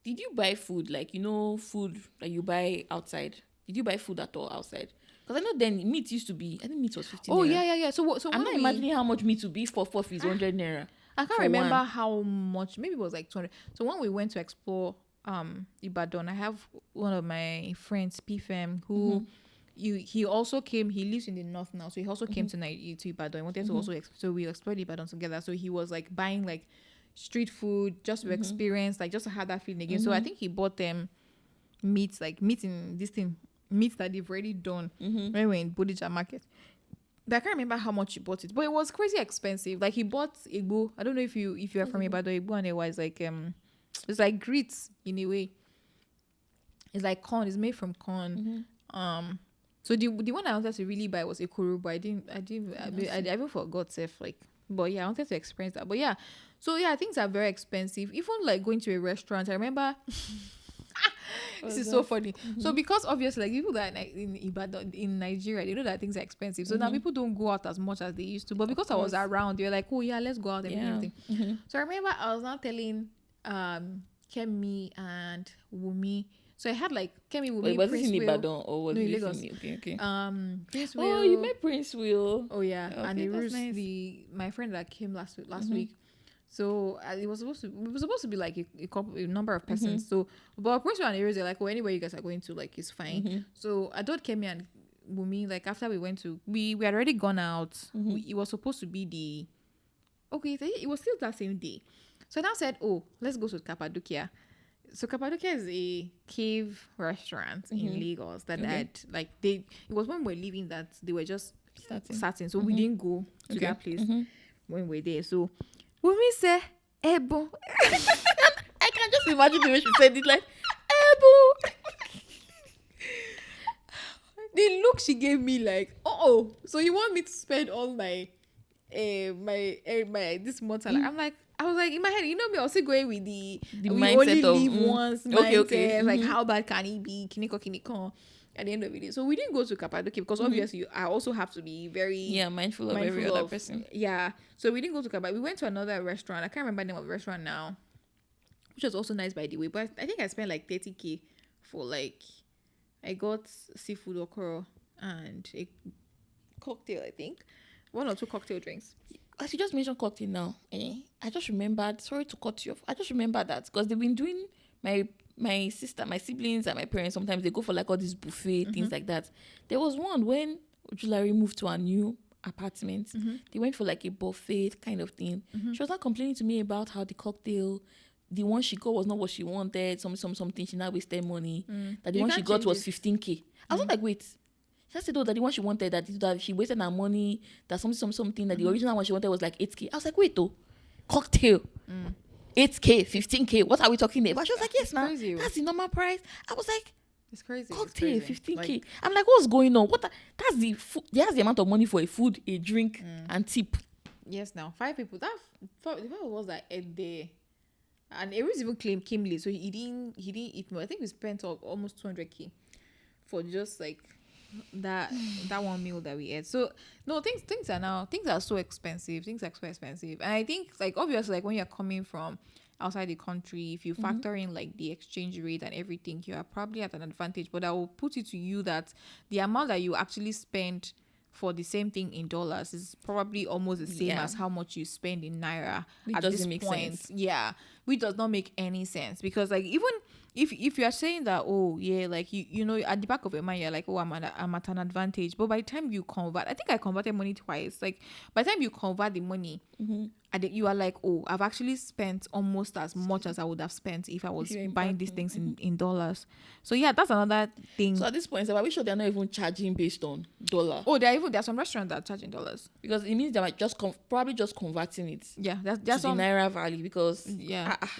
Did you buy food? Like, food that you buy outside. Did you buy food at all outside? Because I know then meat used to be, I think meat was 15 naira. Oh yeah. So I'm not imagining how much meat to be for puff is 100 naira. I can't remember how much. Maybe it was like 200. So when we went to explore Ibadan, I have one of my friends, PFM, who he also came. He lives in the north now, so he also came to Ibadan. He wanted to also so we explored Ibadan together. So he was like buying like street food just to experience, like just to have that feeling again. So I think he bought them meat in this thing, meat that they've already done when we were in Bodija market. But I can't remember how much he bought it, but it was crazy expensive. Like he bought Igbo. I don't know if you are from Ibadan. Igbo and Ewa is like it's like grits in a way. It's like corn. It's made from corn. So the one I wanted to really buy was Ekuru, but I even forgot self like. But yeah, I wanted to experience that. But yeah, so yeah, things are very expensive. Even like going to a restaurant, I remember. This is so funny. So because obviously like people that in Ibadan, in Nigeria, they know that things are expensive. So now people don't go out as much as they used to. But because I was around, they were like, oh yeah, let's go out and everything. So I remember I was now telling Kemi and Wumi. So I had like Kemi, Wumi, Wait, was Prince this in Will. Ibadan or was No, in this Lagos. Okay. Prince Will. Oh, you met Prince Will. Oh yeah, Okay, and that's nice. my friend that came last week. So we were supposed to be like a number of persons. So, but of course, we're on areas they're like, oh, anywhere you guys are going to, like, it's fine. So I thought Kemi and Wumi, like, after we went to, we had already gone out. It was supposed to be it was still that same day. So I now said, oh, let's go to Cappadocia. So Cappadocia is a cave restaurant in Lagos that had, like, it was when we were leaving that they were just starting. So we didn't go to that place when we were there. So when we say Ebun, I can just imagine the way she said it, like, Ebun. the look she gave me, like, so you want me to spend all my my this month? I'm like, I was like, in my head, you know me, I was still going with the we mindset only of, live once okay, mindset, like, how bad can it be? Kiniko at the end of the day. So we didn't go to Cappadocia because obviously I also have to be very mindful of every other person. Yeah. So we didn't go to Cappadocia. We went to another restaurant. I can't remember the name of the restaurant now, which was also nice, by the way. But I think I spent like 30K for, like, I got seafood okoro and a cocktail, I think. 1 or 2 cocktail drinks. As you just mentioned cocktail now, I just remembered, sorry to cut you off, I just remembered that because they've been doing, my sister, my siblings and my parents, sometimes they go for like all these buffet, things like that. There was one when Ojulari moved to a new apartment. They went for like a buffet kind of thing. She was not complaining to me about how the cocktail, the one she got was not what she wanted, something, she now wasted money. That the one she got was 15K. I was not like, wait. She said, oh, that the one she wanted, that she wasted her money, that something, that the original one she wanted was like 8K. I was like, wait, though, cocktail, 8K, 15K, what are we talking about? She was like, yes, man, that's the normal price. I was like, it's crazy. Cocktail, 15K. Like, I'm like, what's going on? That's the food. That's the amount of money for a food, a drink, and tip. Yes, now 5 people. That was like a day, and it was even came late, so he didn't eat more. I think we spent almost 200K for just like that one meal that we ate. So no, things are so expensive. Things are so expensive, and I think, like, obviously, like, when you're coming from outside the country, if you factor in like the exchange rate and everything, you are probably at an advantage. But I will put it to you that the amount that you actually spend for the same thing in dollars is probably almost the same as how much you spend in naira. Which at doesn't this make point. sense. Yeah, which does not make any sense, because, like, even if you are saying that, oh yeah, like, you know, at the back of your mind you're like, oh, I'm at an advantage, but by the time you convert, I think I converted money twice. Like, by the time you convert the money, and you are like, oh, I've actually spent almost as much as I would have spent if I was buying these things in dollars. So yeah, that's another thing. So at this point, are we sure they're not even charging based on dollar? Oh, there are some restaurants that are charging dollars, because it means they might just probably just converting it. Yeah, to there's some the naira value, because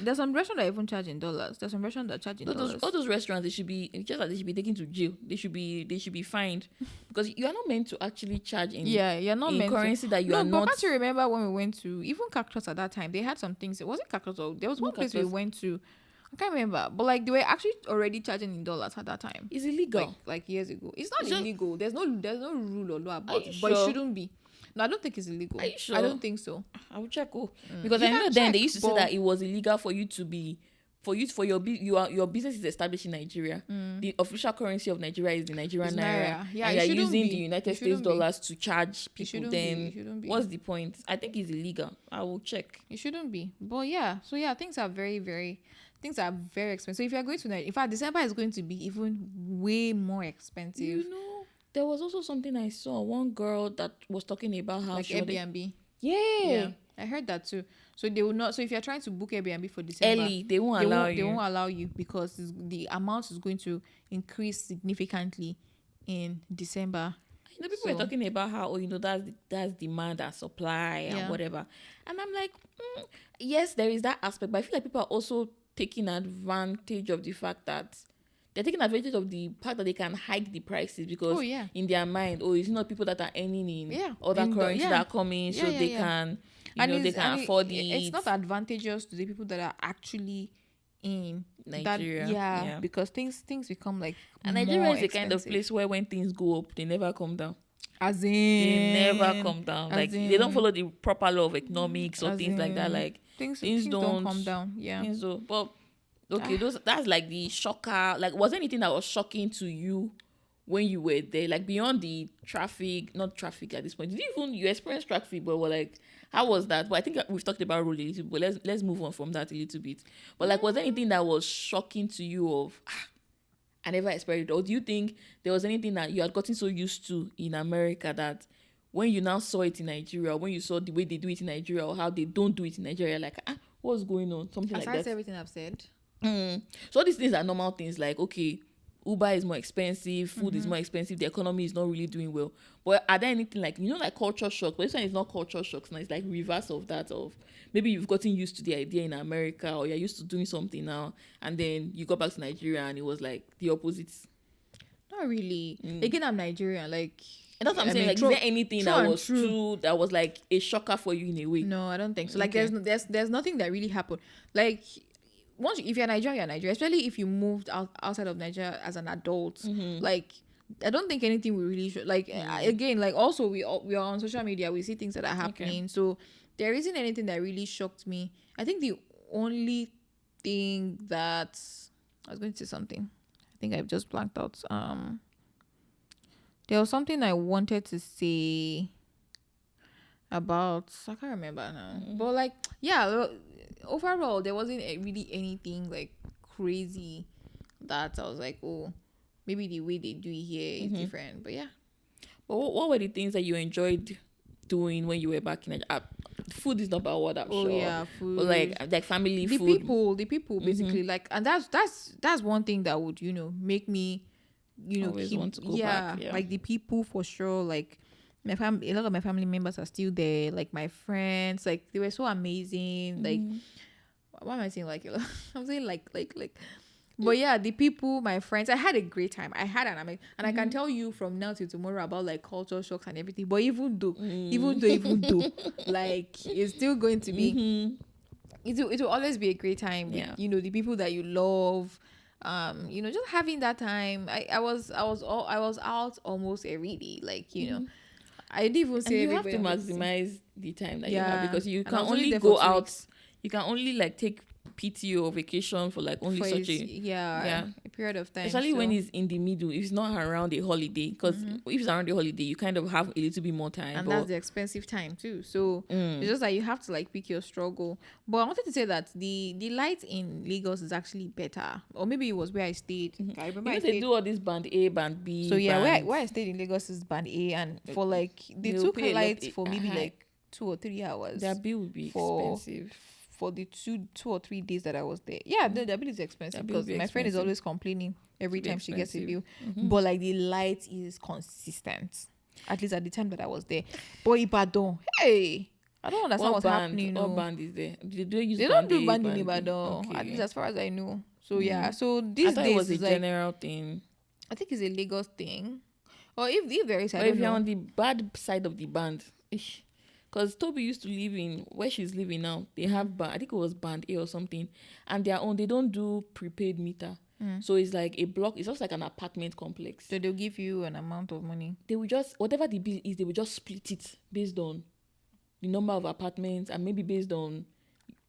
there's some restaurants that even charging dollars. There's some restaurants that are charging dollars. All those restaurants, they should be taken to jail. They should be fined, because you are not meant to actually charge in you're not meant currency to. that you are not. But can't you remember when we went to even Cactus at that time? They had some things. It wasn't Cactus. There was one place we went to. I can't remember, but like they were actually already charging in dollars at that time. It's illegal. Like years ago. It's not illegal. There's no rule or law about it, sure? but it shouldn't be. No, I don't think it's illegal. Are you sure? I don't think so. I will check. Because I know then they used to say that it was illegal for you to be for your business is established in Nigeria. The official currency of Nigeria is the Nigerian naira. Yeah, and you're using the United States dollars to charge people. Then what's the point? I think it's illegal. I will check. It shouldn't be. But yeah, so yeah, things are very expensive. So if you're going to Nigeria, in fact, December is going to be even way more expensive. You know, there was also something I saw. One girl that was talking about how like Airbnb. Yeah, I heard that too. So they will not. So if you're trying to book Airbnb for December, early, they won't allow you because the amount is going to increase significantly in December. You know, people were talking about how, that's demand and supply and whatever, and I'm like, yes, there is that aspect, but I feel like people are also taking advantage of the fact that they're taking advantage of the fact that they can hike the prices, because in their mind, it's not people that are earning in other currencies that are coming, so they can, they can afford it. It's not advantageous to the people that are actually in Nigeria. because things become like, and Nigeria is the kind of place where when things go up, they never come down. They never come down. Like, they don't follow the proper law of economics or things like that. Like, things don't come down. Yeah. But okay, that's like the shocker. Like, was there anything that was shocking to you when you were there, like beyond the traffic, not traffic at this point. Did you experience traffic? But like, how was that? But I think we've talked about road a little bit. But let's move on from that a little bit. But like, was there anything that was shocking to you of I never expected, or do you think there was anything that you had gotten so used to in America that when you now saw it in Nigeria, when you saw the way they do it in Nigeria or how they don't do it in Nigeria, like what's going on? Something like that. Everything I've said. So all these things are normal things, like okay, Uber is more expensive, food is more expensive, the economy is not really doing well. But are there anything like, like culture shock? But this one is not culture shocks now, it's like reverse of that, of maybe you've gotten used to the idea in America, or you're used to doing something now, and then you go back to Nigeria and it was like the opposite. Not really. Again, I'm Nigerian, like, and that's what I'm saying. Like, is there anything that was true that was like a shocker for you in a way? No, I don't think so. Like, there's nothing that really happened. Like, if you're Nigerian, you're Nigerian. Especially if you moved outside of Nigeria as an adult. Like, I don't think anything will really again, like, also we are on social media, we see things that are happening. So there isn't anything that really shocked me. I think the only thing that I was going to say something. I think I've just blanked out. There was something I wanted to say about, I can't remember now. But like, yeah, overall there wasn't really anything like crazy that I was like, oh, maybe the way they do it here is different. But yeah. But what were the things that you enjoyed doing when you were back in Nigeria? Food is not about what I'm sure. Oh yeah, food. But like family the food. The people basically, like, and that's one thing that would make me always want to go back. Yeah, like the people for sure. Like my family, a lot of my family members are still there. Like my friends, like they were so amazing. Like, why am I saying like I'm saying like but yeah, the people, my friends, I had a great time. I had and I can tell you from now till tomorrow about like culture shocks and everything. But even though like, it's still going to be it will always be a great time with, the people that you love. Just having that time. I was out almost every day. Like, I didn't even say and you have to maximize the time that you have, because you can only go out. You can only like take PTO or vacation for like only such a period of time, especially when it's in the middle, if it's not around a holiday, because if it's around a holiday you kind of have a little bit more time, and that's the expensive time too. So it's just like you have to like pick your struggle. But I wanted to say that the light in Lagos is actually better, or maybe it was where I stayed. I remember they do all this band A, band B. So yeah, where I stayed in Lagos is band A, and for like they took lights for maybe like 2 or 3 hours. Their bill would be expensive for the 2 or 3 days that I was there. Yeah, the bill is expensive because my friend is always complaining every time she gets a bill. But like the light is consistent, at least at the time that I was there. But Ibadan, hey, I don't understand what's happening. What band is there? They don't do band in Ibadan, at least as far as I know. So yeah, so these days it was a like, general thing. I think it's a Lagos thing, or if there is, or if you're on the bad side of the band. Because Toby used to live in where she's living now. They have I think it was band A or something, and they don't do prepaid meter. So it's like a block. It's just like an apartment complex. So they'll give you an amount of money. They will just, whatever the bill is, they will just split it based on the number of apartments and maybe based on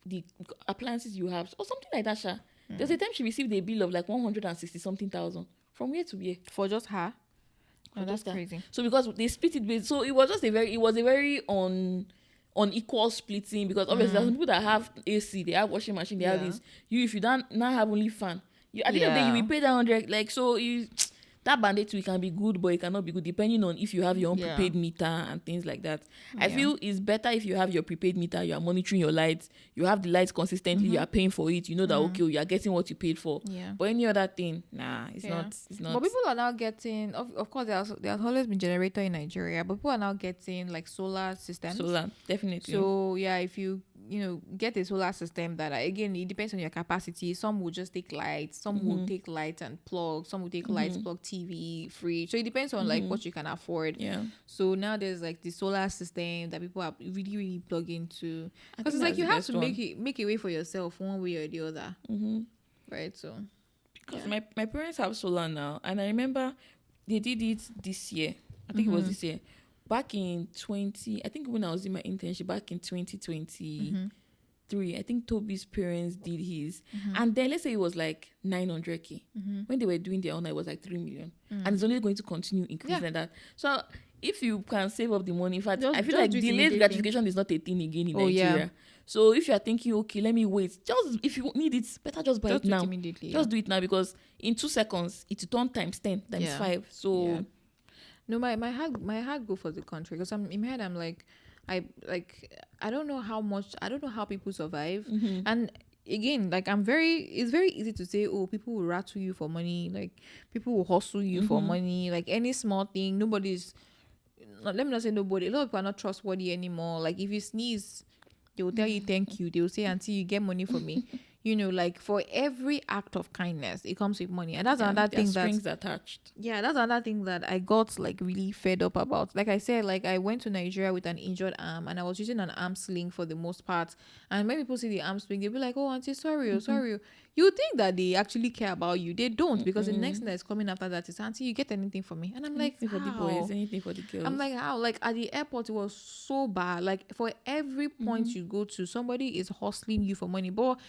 the appliances you have or something like that. There's a time she received a bill of like 160 something thousand from where to where for just her. Oh, that's crazy. So because they split it based, so it was a very unequal splitting, because obviously there's some people that have AC, they have washing machine, they have this. If you don't now have only fan, at the end of the day you will pay that 100. Like, so that bandit too, it can be good, but it cannot be good depending on if you have your own prepaid meter and things like that. I feel it's better if you have your prepaid meter, you are monitoring your lights, you have the lights consistently, you are paying for it, you know that okay, you are getting what you paid for. But any other thing, it's not. But people are now getting, of course there has always been generator in Nigeria, but people are now getting like solar systems. Solar, definitely. So yeah, if you get a solar system that, again, it depends on your capacity. Some will just take lights, some will take lights and plug, some will take lights, plug TV, fridge. So it depends on like what you can afford. So now there's like the solar system that people are really, really plugged into, because it's like you have to make a way for yourself one way or the other. Right? So because my parents have solar now, and I remember they did it this year. I think it was this year. Back in I think when I was in my internship back in 2020, 3, I think Toby's parents did his. And then let's say it was like 900K. When they were doing their own, it was like 3 million. And it's only going to continue increasing like that. So if you can save up the money, in fact, I feel like delayed gratification is not a thing again in Nigeria. Yeah. So if you are thinking, okay, let me wait, just if you need it, better just buy it now. Immediately. Just do it now, because in 2 seconds it will turn times 10, times 5. So no, my heart go for the country, because I'm in my head, I'm like, I don't know how people survive. And again, like, it's very easy to say, oh, people will rattle you for money, like people will hustle you for money, like any small thing. Let me not say nobody, a lot of people are not trustworthy anymore. Like if you sneeze, they will tell you thank you, they will say, until you get money from me. Like for every act of kindness, it comes with money. And that's another thing strings attached. Yeah, that's another thing that I got like really fed up about. Like I said, like I went to Nigeria with an injured arm, and I was using an arm sling for the most part. And when people see the arm sling, they'll be like, oh, auntie, sorry, sorry. You think that they actually care about you. They don't, because the next thing that is coming after that is, auntie, you get anything for me? And I'm like, anything for the boys, anything for the girls. I'm like, how? Like at the airport, it was so bad. Like for every point you go to, somebody is hustling you for money. But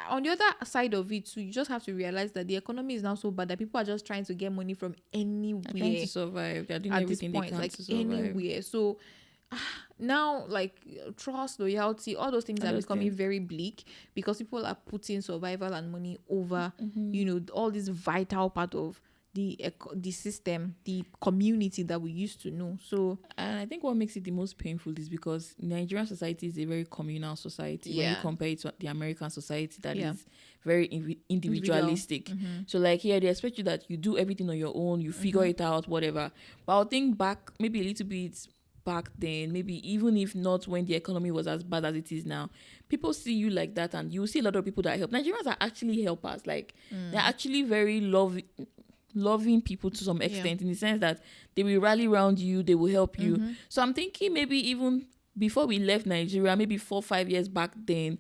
on the other side of it too, you just have to realize that the economy is now so bad that people are just trying to get money from anywhere. They're trying to survive. They're doing everything they can like to survive. Anywhere. So now, like, trust, loyalty, all those things are becoming very bleak, because people are putting survival and money over all this vital part of the system, the community that we used to know. So, and I think what makes it the most painful is because Nigerian society is a very communal society when you compare it to the American society that is very individualistic. So like here, they expect you that you do everything on your own, you figure it out, whatever. But I think back maybe a little bit back then, maybe even if not when the economy was as bad as it is now, people see you like that, and you see a lot of people that help. Nigerians are actually helpers. Like they're actually very loving people to some extent, in the sense that they will rally around you, they will help you. So I'm thinking maybe even before we left Nigeria, maybe 4-5 years back then,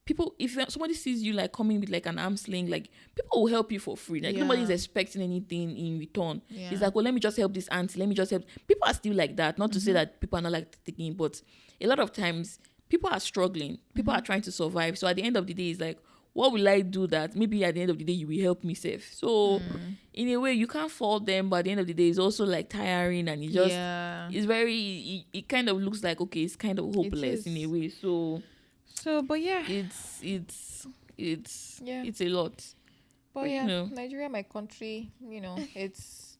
people, if somebody sees you like coming with like an arm sling, like people will help you for free. Like nobody's expecting anything in return. It's like, well, let me just help this auntie, let me just help. People are still like that. Not to say that people are not like taking, but a lot of times people are struggling. People are trying to survive. So at the end of the day, it's like, what will I do that maybe at the end of the day you will help me save? So in a way, you can't fault them, but at the end of the day, it's also like tiring, and it just it's very it kind of looks like, okay, it's kind of hopeless in a way. So but yeah, it's a lot. But Nigeria, my country, it's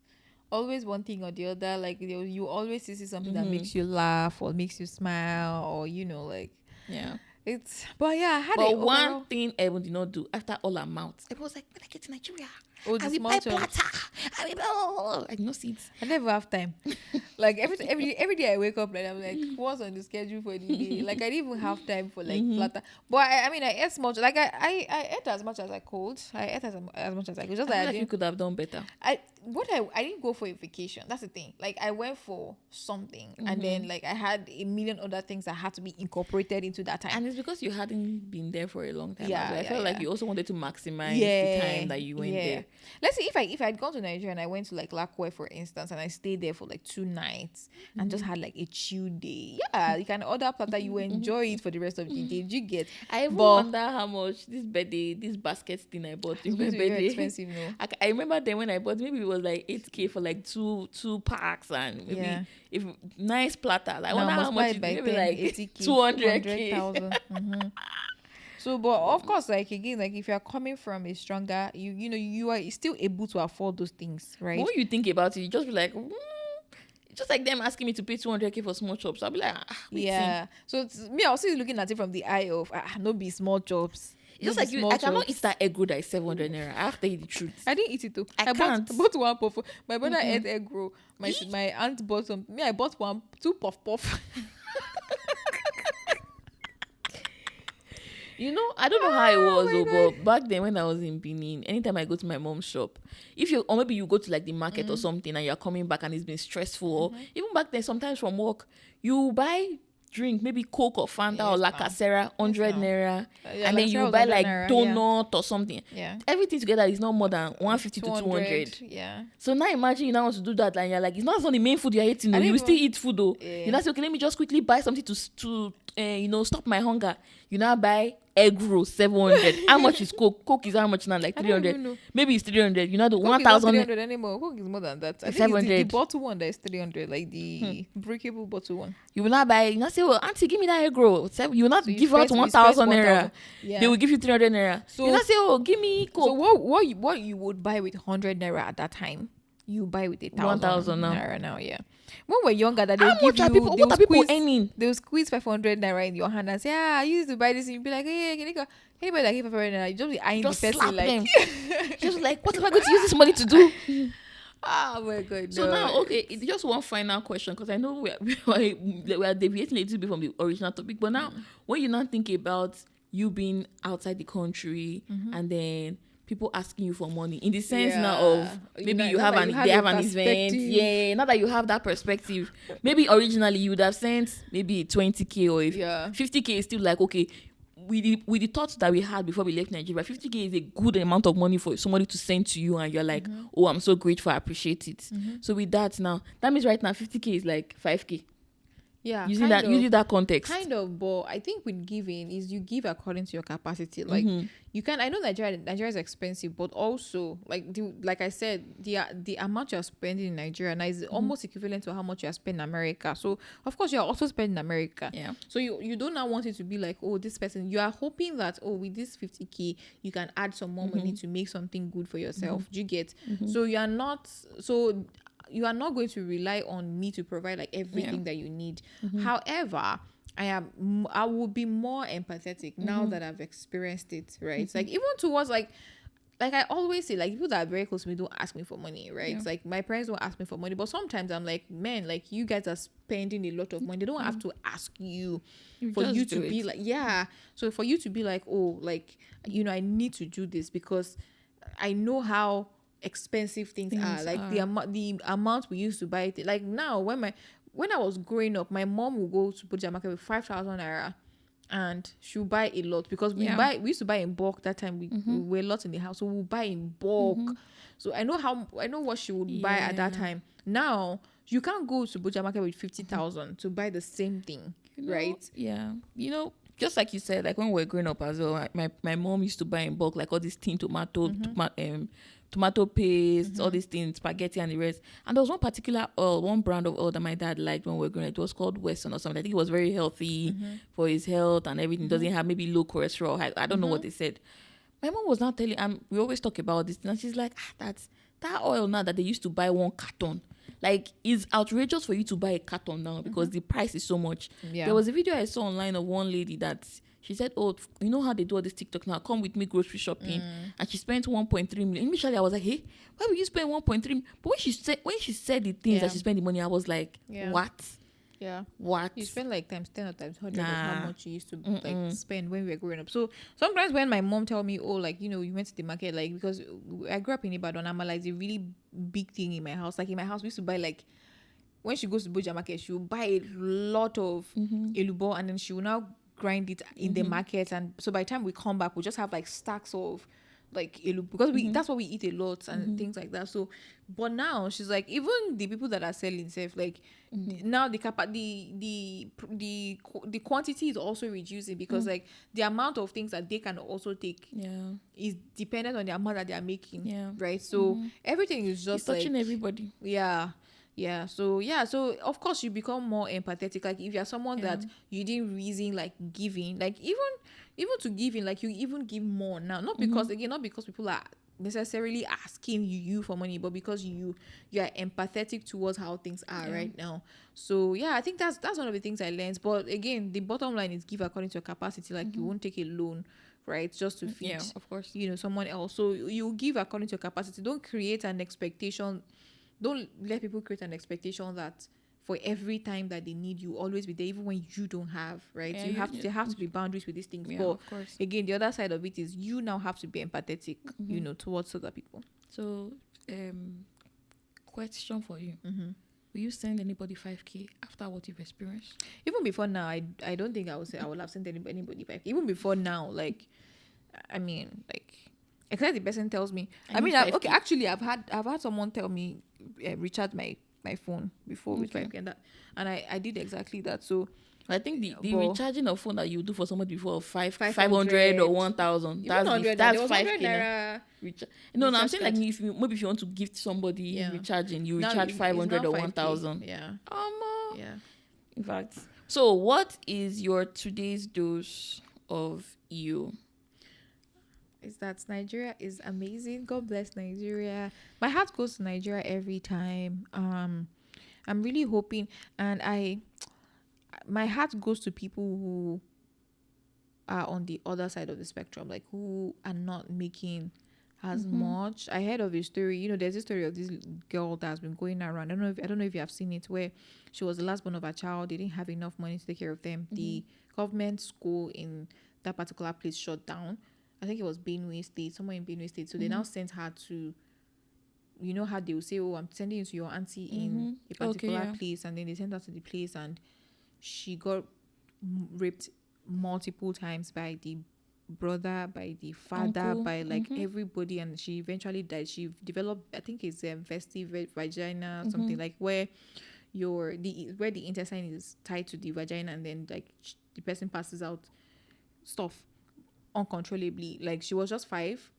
always one thing or the other. Like you always see something that makes you laugh or makes you smile, or like but I had one thing Ebun did not do after all our mouths. Ebun was like, when I get to Nigeria, I will buy platter. I did not see it. I never have time. Like every day I wake up, like I'm like, what's on the schedule for the day? Like I didn't even have time for like platter. But I mean, I ate much. Like I ate as much as I could. I ate as much as I could. Just like you could have done better. I didn't go for a vacation. That's the thing. Like I went for something, and then like I had a million other things that had to be incorporated into that time. And it's because you hadn't been there for a long time. I felt like you also wanted to maximize the time that you went there. Let's see, if I'd gone to Nigeria and I went to like Lakwe, for instance, and I stayed there for like 2 nights and just had like a chill day. Yeah, you can order platter, you enjoy it for the rest of the day. Did you get? I even wonder how much this basket thing I bought in my birthday. Very expensive, no? I remember then when I bought, maybe it was like 8K for like two packs, and maybe if nice platter. I wonder how much. Maybe like 200,000. So, but of course, like again, like if you are coming from a stronger, you are still able to afford those things, right? But when you think about it, you just be like, just like them asking me to pay 200K for small chops. I'll be like, So me, I was still looking at it from the eye of no be small chops. It's just like I cannot eat that egg roll that is 700 naira. I have to tell you the truth. I didn't eat it too. I can't. Bought one puff. My brother ate egg roll. My aunt bought some. Me, I bought 2 puff. I don't know how it was, but back then when I was in Benin, anytime I go to my mom's shop, or maybe you go to like the market or something and you're coming back and it's been stressful, or even back then sometimes from work, you buy drink, maybe Coke or Fanta or Yes, Lacasera, 100 naira, yeah, and then you Lacasera was buy 100 like naira, donut or something. yeah. Everything together is not more than 150 to 200. Yeah. So now imagine you now want to do that, and you're like, it's not the main food you're eating. No, you will still eat food though. Yeah. You now say, okay, let me just quickly buy something to stop my hunger. You now buy egg roll 700. How much is Coke? Coke is how much now? Like 300. Maybe it's 300. You know the 1,000. 300 anymore. Coke is more than that. I think 700. it's the bottle one that is 300, like the breakable bottle one. You will not buy. You not say, well, auntie, give me that egg roll. You will not So give out 1,000 naira. Yeah. They will give you 300 naira. So you not say, oh, give me Coke. So what you would buy with 100 naira at that time, you buy with 1,000 naira now. Yeah. When we're younger, that they'll give you. What are people earning? They'll squeeze 500 naira in your hand and say, I used to buy this, and you'll be like, hey, can anybody that give 500 naira? You just be eyeing the person like, just like, what am I going to use this money to do? Oh my God. No. So now, okay, it's just one final question, because I know we are deviating a little bit from the original topic, but now when you now think about you being outside the country and then people asking you for money, in the sense now of maybe they have an event, now that you have that perspective, maybe originally you would have sent maybe 20k, or if 50k is still like, okay, with the thoughts that we had before we left Nigeria, 50k is a good amount of money for somebody to send to you, and you're like, oh, I'm so grateful, I appreciate it. So with that now, that means right now 50k is like 5k. Yeah, using that context. Kind of, but I think with giving is you give according to your capacity. Like you can. I know Nigeria is expensive, but also like I said, the amount you're spending in Nigeria now is almost equivalent to how much you're spending in America. So of course you're also spending in America. Yeah. So you do not want it to be like, oh, this person. You are hoping that, oh, with this 50k you can add some more money to make something good for yourself. Do you get? So you are not you are not going to rely on me to provide like everything that you need. However, I will be more empathetic now that I've experienced it, right? It's like even towards like I always say, like, people that are very close to me don't ask me for money, right? It's like my parents don't ask me for money, but sometimes I'm like, man, like, you guys are spending a lot of money. They don't have to ask you for you to be like, so for you to be like, oh, like, I need to do this because I know how expensive things are. Like the amount we used to buy it. Like now, when I was growing up, my mom would go to Buja Market with 5,000 naira, and she'll buy a lot because we used to buy in bulk that time. We were a lot in the house, so we'll buy in bulk. So I know what she would buy at that time. Now you can't go to Buja Market with 50,000 to buy the same thing, right? Yeah, just like you said, like when we were growing up as well, my mom used to buy in bulk, like all these tin tomato paste, all these things, spaghetti and the rest. And there was one particular oil, one brand of oil that my dad liked when we were growing up. It was called Western or something. I think it was very healthy for his health and everything. Doesn't have maybe low cholesterol. I don't know what they said. My mom was not telling, we always talk about this, and she's like, that oil now that they used to buy 1 carton, like, it's outrageous for you to buy a carton now because the price is so much. There was a video I saw online of one lady that she said, oh, you know how they do all this TikTok now, come with me grocery shopping, and she spent 1.3 million. Initially I was like, hey, why would you spend 1.3 million? But when she said the things that she spent the money, I was like, what? Yeah. What? You spend like times 10 or times 100 of how much you used to like spend when we were growing up. So sometimes when my mom tell me, oh, like, you went to the market, like, because I grew up in Ibadan, I'm like, a really big thing in my house. Like in my house, we used to buy, like, when she goes to Buja Market, she will buy a lot of elubo, and then she will now grind it in the market. And so by the time we come back, we just have like stacks of like elubo, because that's what we eat a lot and things like that. So but now she's like, even the people that are selling safe, like now the quantity is also reducing because like the amount of things that they can also take is dependent on the amount that they are making, right? So everything is just it's touching like everybody. So of course you become more empathetic. Like if you're someone that you didn't reason like giving, like even to giving, like you even give more now, not because people are necessarily asking you for money, but because you are empathetic towards how things are right now. So I think that's one of the things I learned. But again, the bottom line is give according to your capacity. Like you won't take a loan, right, just to feed of course, someone else. So you give according to your capacity. Don't create an expectation. Don't let people create an expectation that for every time that they need you, always be there, even when you don't have, right? There have to be boundaries with these things. But of course, again, the other side of it is you now have to be empathetic, towards other people. So, question for you. will you send anybody 5K after what you've experienced? Even before now, I don't think I would say I would have sent anybody back. Even before now, like, I mean, like, except the person tells me. I mean, Okay, actually, I've had someone tell me recharge my phone before with 5K, and I did exactly that. So I think the recharging of phone that you do for somebody before 500 or 1,000, that's 5K naira. No, I'm saying like if you want to gift somebody recharging, you recharge 500 or 1,000. Yeah. Yeah. In fact, so what is your today's dose of you? Is that Nigeria is amazing. God bless Nigeria. My heart goes to Nigeria every time. I'm really hoping, and my heart goes to people who are on the other side of the spectrum, like who are not making as much. I heard of a story. There's a story of this girl that's been going around. I don't know if you have seen it, where she was the last born of a child. They didn't have enough money to take care of them. The government school in that particular place shut down. I think it was Benue State, somewhere in Benue State. So they now sent her to, how they will say, oh, I'm sending you to your auntie in a particular place. And then they sent her to the place, and she got raped multiple times by the brother, by the father, uncle, by everybody, and she eventually died. She developed, I think it's vestive vagina, something like where the intestine is tied to the vagina, and then the person passes out stuff uncontrollably. Like, she was just 5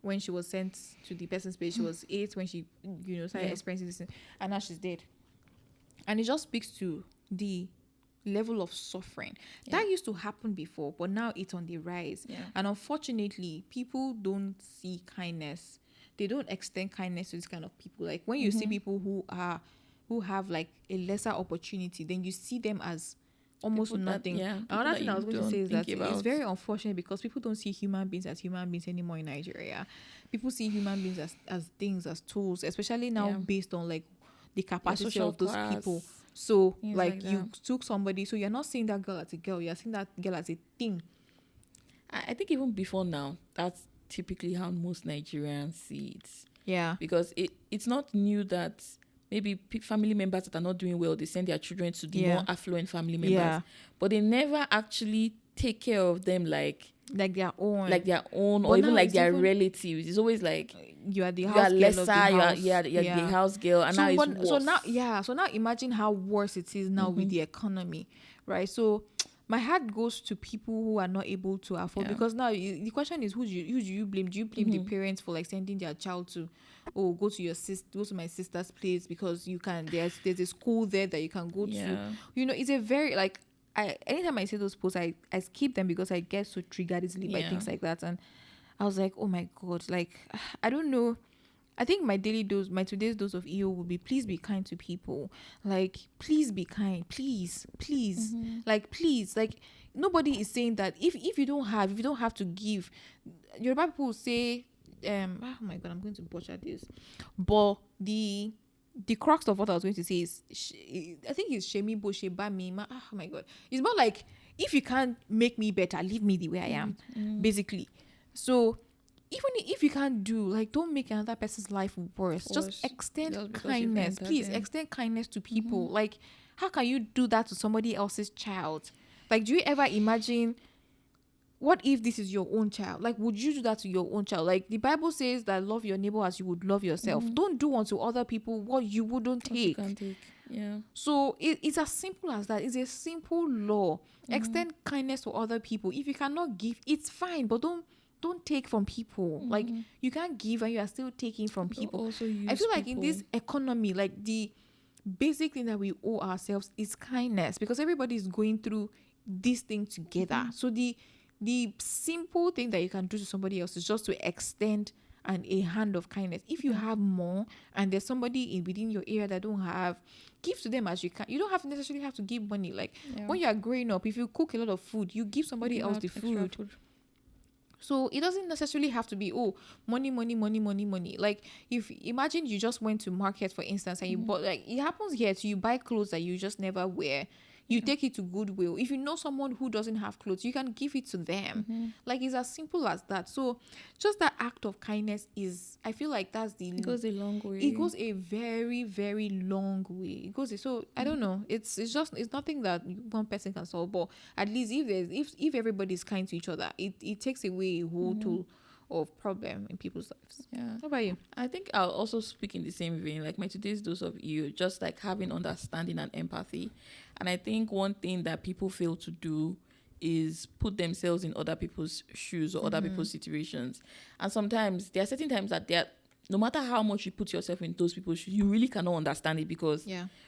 when she was sent to the person's place. She was 8 when she started experiencing this, and now she's dead. And it just speaks to the level of suffering that used to happen before, but now it's on the rise. And unfortunately, people don't see kindness. They don't extend kindness to this kind of people. Like, when you see people who have like a lesser opportunity, then you see them as almost people nothing. Another thing I was going to say is that it's very unfortunate, because people don't see human beings as human beings anymore in Nigeria. People see human beings as things, as tools, especially now based on like the capacity of those people. So like you took somebody, so you're not seeing that girl as a girl, you're seeing that girl as a thing. I think even before now, that's typically how most Nigerians see it. Yeah. Because it's not new that maybe family members that are not doing well, they send their children to the more affluent family members. Yeah. But they never actually take care of them like their own. But or even like their relatives. It's always like you are the house girl lesser, of the house. You're the house girl, and now it's worse. So now imagine how worse it is now with the economy, right? So my heart goes to people who are not able to afford, because now the question is, who do you blame? Do you blame the parents for like sending their child to, go to my sister's place because you can, there's a school there that you can go to. It's a very like, anytime I see those posts, I skip them because I get so triggered easily by things like that. And I was like, oh my God, like, I don't know. I think my today's dose of EO would be, please be kind to people. Like, please be kind. Please. Like, please. Like, nobody is saying that if you don't have to give. Yoruba people say, oh my God, I'm going to butcher this. But the crux of what I was going to say is, I think it's Shemi Bo Sheba Mi. Oh my God. It's more like, if you can't make me better, leave me the way I am, basically. So, even if you can't don't make another person's life worse. Just extend kindness. Please extend kindness to people. Like, how can you do that to somebody else's child? Like, do you ever imagine, what if this is your own child? Like, would you do that to your own child? Like, the Bible says that love your neighbor as you would love yourself. Don't do unto other people what you wouldn't take. Yeah. So it's as simple as that. It's a simple law. Extend kindness to other people. If you cannot give, it's fine, but don't take from people. Like, you can't give and you are still taking from people. I feel like in this economy, like, the basic thing that we owe ourselves is kindness, because everybody is going through this thing together. So the simple thing that you can do to somebody else is just to extend a hand of kindness. If you have more and there's somebody within your area that don't have, give to them as you can. You don't necessarily have to give money. Like, when you are growing up, if you cook a lot of food, you give somebody else the food. So it doesn't necessarily have to be, money. Like, if imagine you just went to market, for instance, and you bought, like, it happens here too, you buy clothes that you just never wear. You take it to Goodwill. If you know someone who doesn't have clothes, you can give it to them. Like, it's as simple as that. So just that act of kindness is, I feel like that's the, It goes a long way. it goes a very, very long way. It goes, so I don't know, it's just, it's nothing that one person can solve, but at least if everybody's kind to each other, it takes away a whole tool of problem in people's lives. Yeah. What about you? I think I'll also speak in the same vein, like my today's dose of you, just like having understanding and empathy. And I think one thing that people fail to do is put themselves in other people's shoes or other people's situations. And sometimes there are certain times that no matter how much you put yourself in those people's shoes, you really cannot understand it because,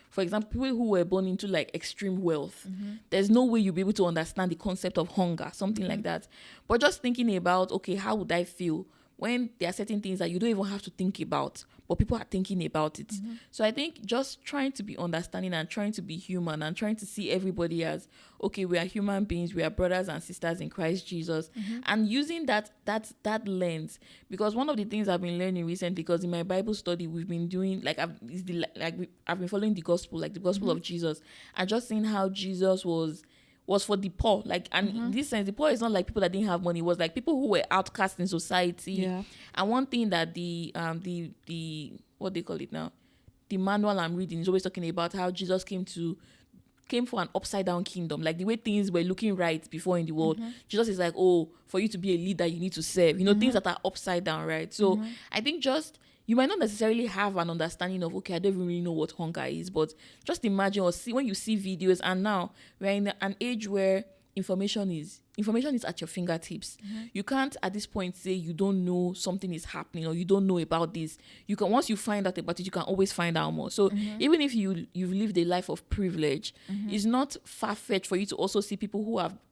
for example, people who were born into like extreme wealth, there's no way you'll be able to understand the concept of hunger, something like that. But just thinking about, okay, how would I feel when there are certain things that you don't even have to think about, but people are thinking about it. So I think just trying to be understanding and trying to be human and trying to see everybody as, okay, we are human beings, we are brothers and sisters in Christ Jesus, and using that lens. Because one of the things I've been learning recently, because in my Bible study we've been doing I've been following the gospel, like the gospel of Jesus, and just seeing how Jesus was for the poor, like, and in this sense, the poor is not like people that didn't have money. It was like people who were outcast in society. And one thing that the what they call it now, the manual I'm reading is always talking about how Jesus came for an upside down kingdom, like the way things were looking right before in the world. Jesus is like, oh, for you to be a leader, you need to serve. Things that are upside down, right? So I think just, you might not necessarily have an understanding of, okay, I don't even really know what hunger is, but just imagine or see when you see videos. And now we're in an age where information is at your fingertips. You can't at this point say you don't know something is happening or you don't know about this. You can, once you find out about it, you can always find out more. So even if you've lived a life of privilege, it's not far-fetched for you to also see people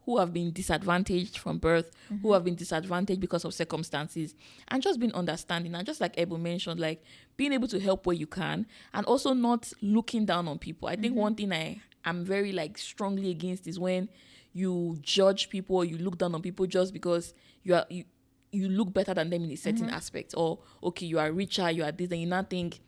who have been disadvantaged from birth, who have been disadvantaged because of circumstances, and just being understanding. And just like Ebun mentioned, like being able to help where you can, and also not looking down on people. I think one thing I'm very like strongly against is when you judge people or you look down on people just because you look better than them in a certain aspect, or okay, you are richer, you are this, and you not think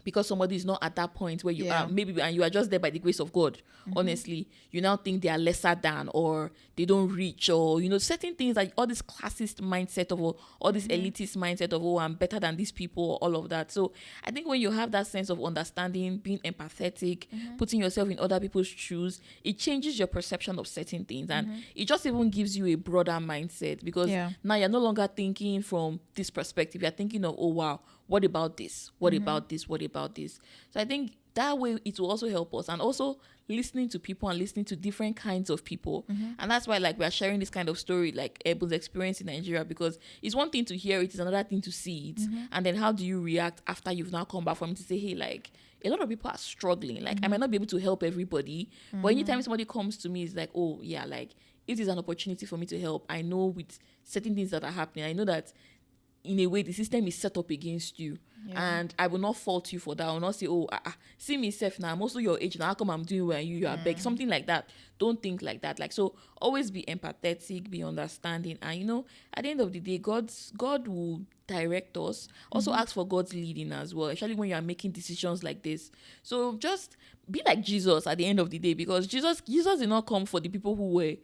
because somebody is not at that point where you are, maybe, and you are just there by the grace of God, honestly, you now think they are lesser than, or they don't reach, or certain things, like all this classist mindset of all this elitist mindset of, oh, I'm better than these people, all of that. So I think when you have that sense of understanding, being empathetic, putting yourself in other people's shoes, it changes your perception of certain things, and it just even gives you a broader mindset, because now you're no longer thinking from this perspective. You're thinking of, oh wow, what about this? What about this? What about this? So I think that way it will also help us, and also listening to people and listening to different kinds of people. And that's why, like, we are sharing this kind of story, like Ebun's experience in Nigeria, because it's one thing to hear it, it's another thing to see it. And then how do you react after you've now come back from it to say, hey, like, a lot of people are struggling. Like, I might not be able to help everybody, but anytime somebody comes to me, it's like, oh yeah, like, it is an opportunity for me to help. I know with certain things that are happening, I know that in a way the system is set up against you, and I will not fault you for that. I will not say, oh, see me self now, I'm also your age now, how come I'm doing well and you are big, something like that. Don't think like that. Like, so always be empathetic, be understanding, and at the end of the day, God will direct us. Also ask for God's leading as well, especially when you are making decisions like this. So just be like Jesus at the end of the day, because Jesus did not come for the people who were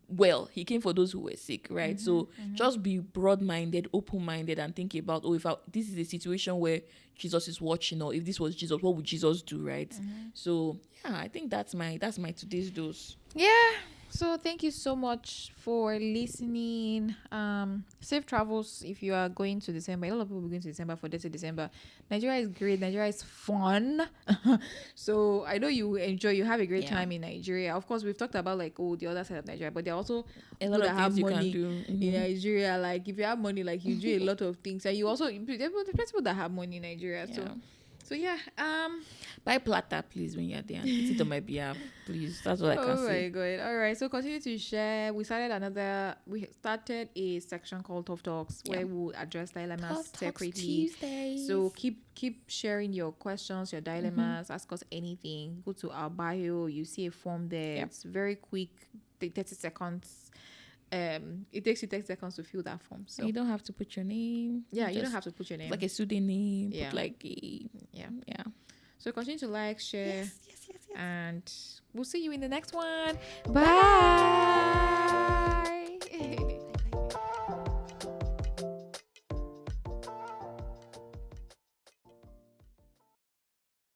well, he came for those who were sick, right? So just be broad-minded, open-minded, and think about, oh, if this is a situation where Jesus is watching, or if this was Jesus, what would Jesus do, right? So yeah, I think that's my today's dose. So thank you so much for listening. Safe travels if you are going to December. A lot of people are going to December for this December. Nigeria is great. Nigeria is fun. So I know you enjoy. You have a great time in Nigeria. Of course, we've talked about like, oh, the other side of Nigeria, but there are also a lot of things you can do in Nigeria. Like, if you have money, like, you do a lot of things, and you also there's people that have money in Nigeria. So yeah, buy platter, please, when you're there. Put it on my behalf, please. That's what I can say. Oh my god! All right, so continue to share. We started a section called Tough Talks, where we'll address dilemmas separately. So keep sharing your questions, your dilemmas. Ask us anything. Go to our bio. You see a form there. It's very quick. Take 30 seconds. It takes you 30 seconds to fill that form. So you don't have to put your name. Yeah, you don't have to put your name. Like a pseudonym. Put like a So continue to like, share. And we'll see you in the next one. Bye.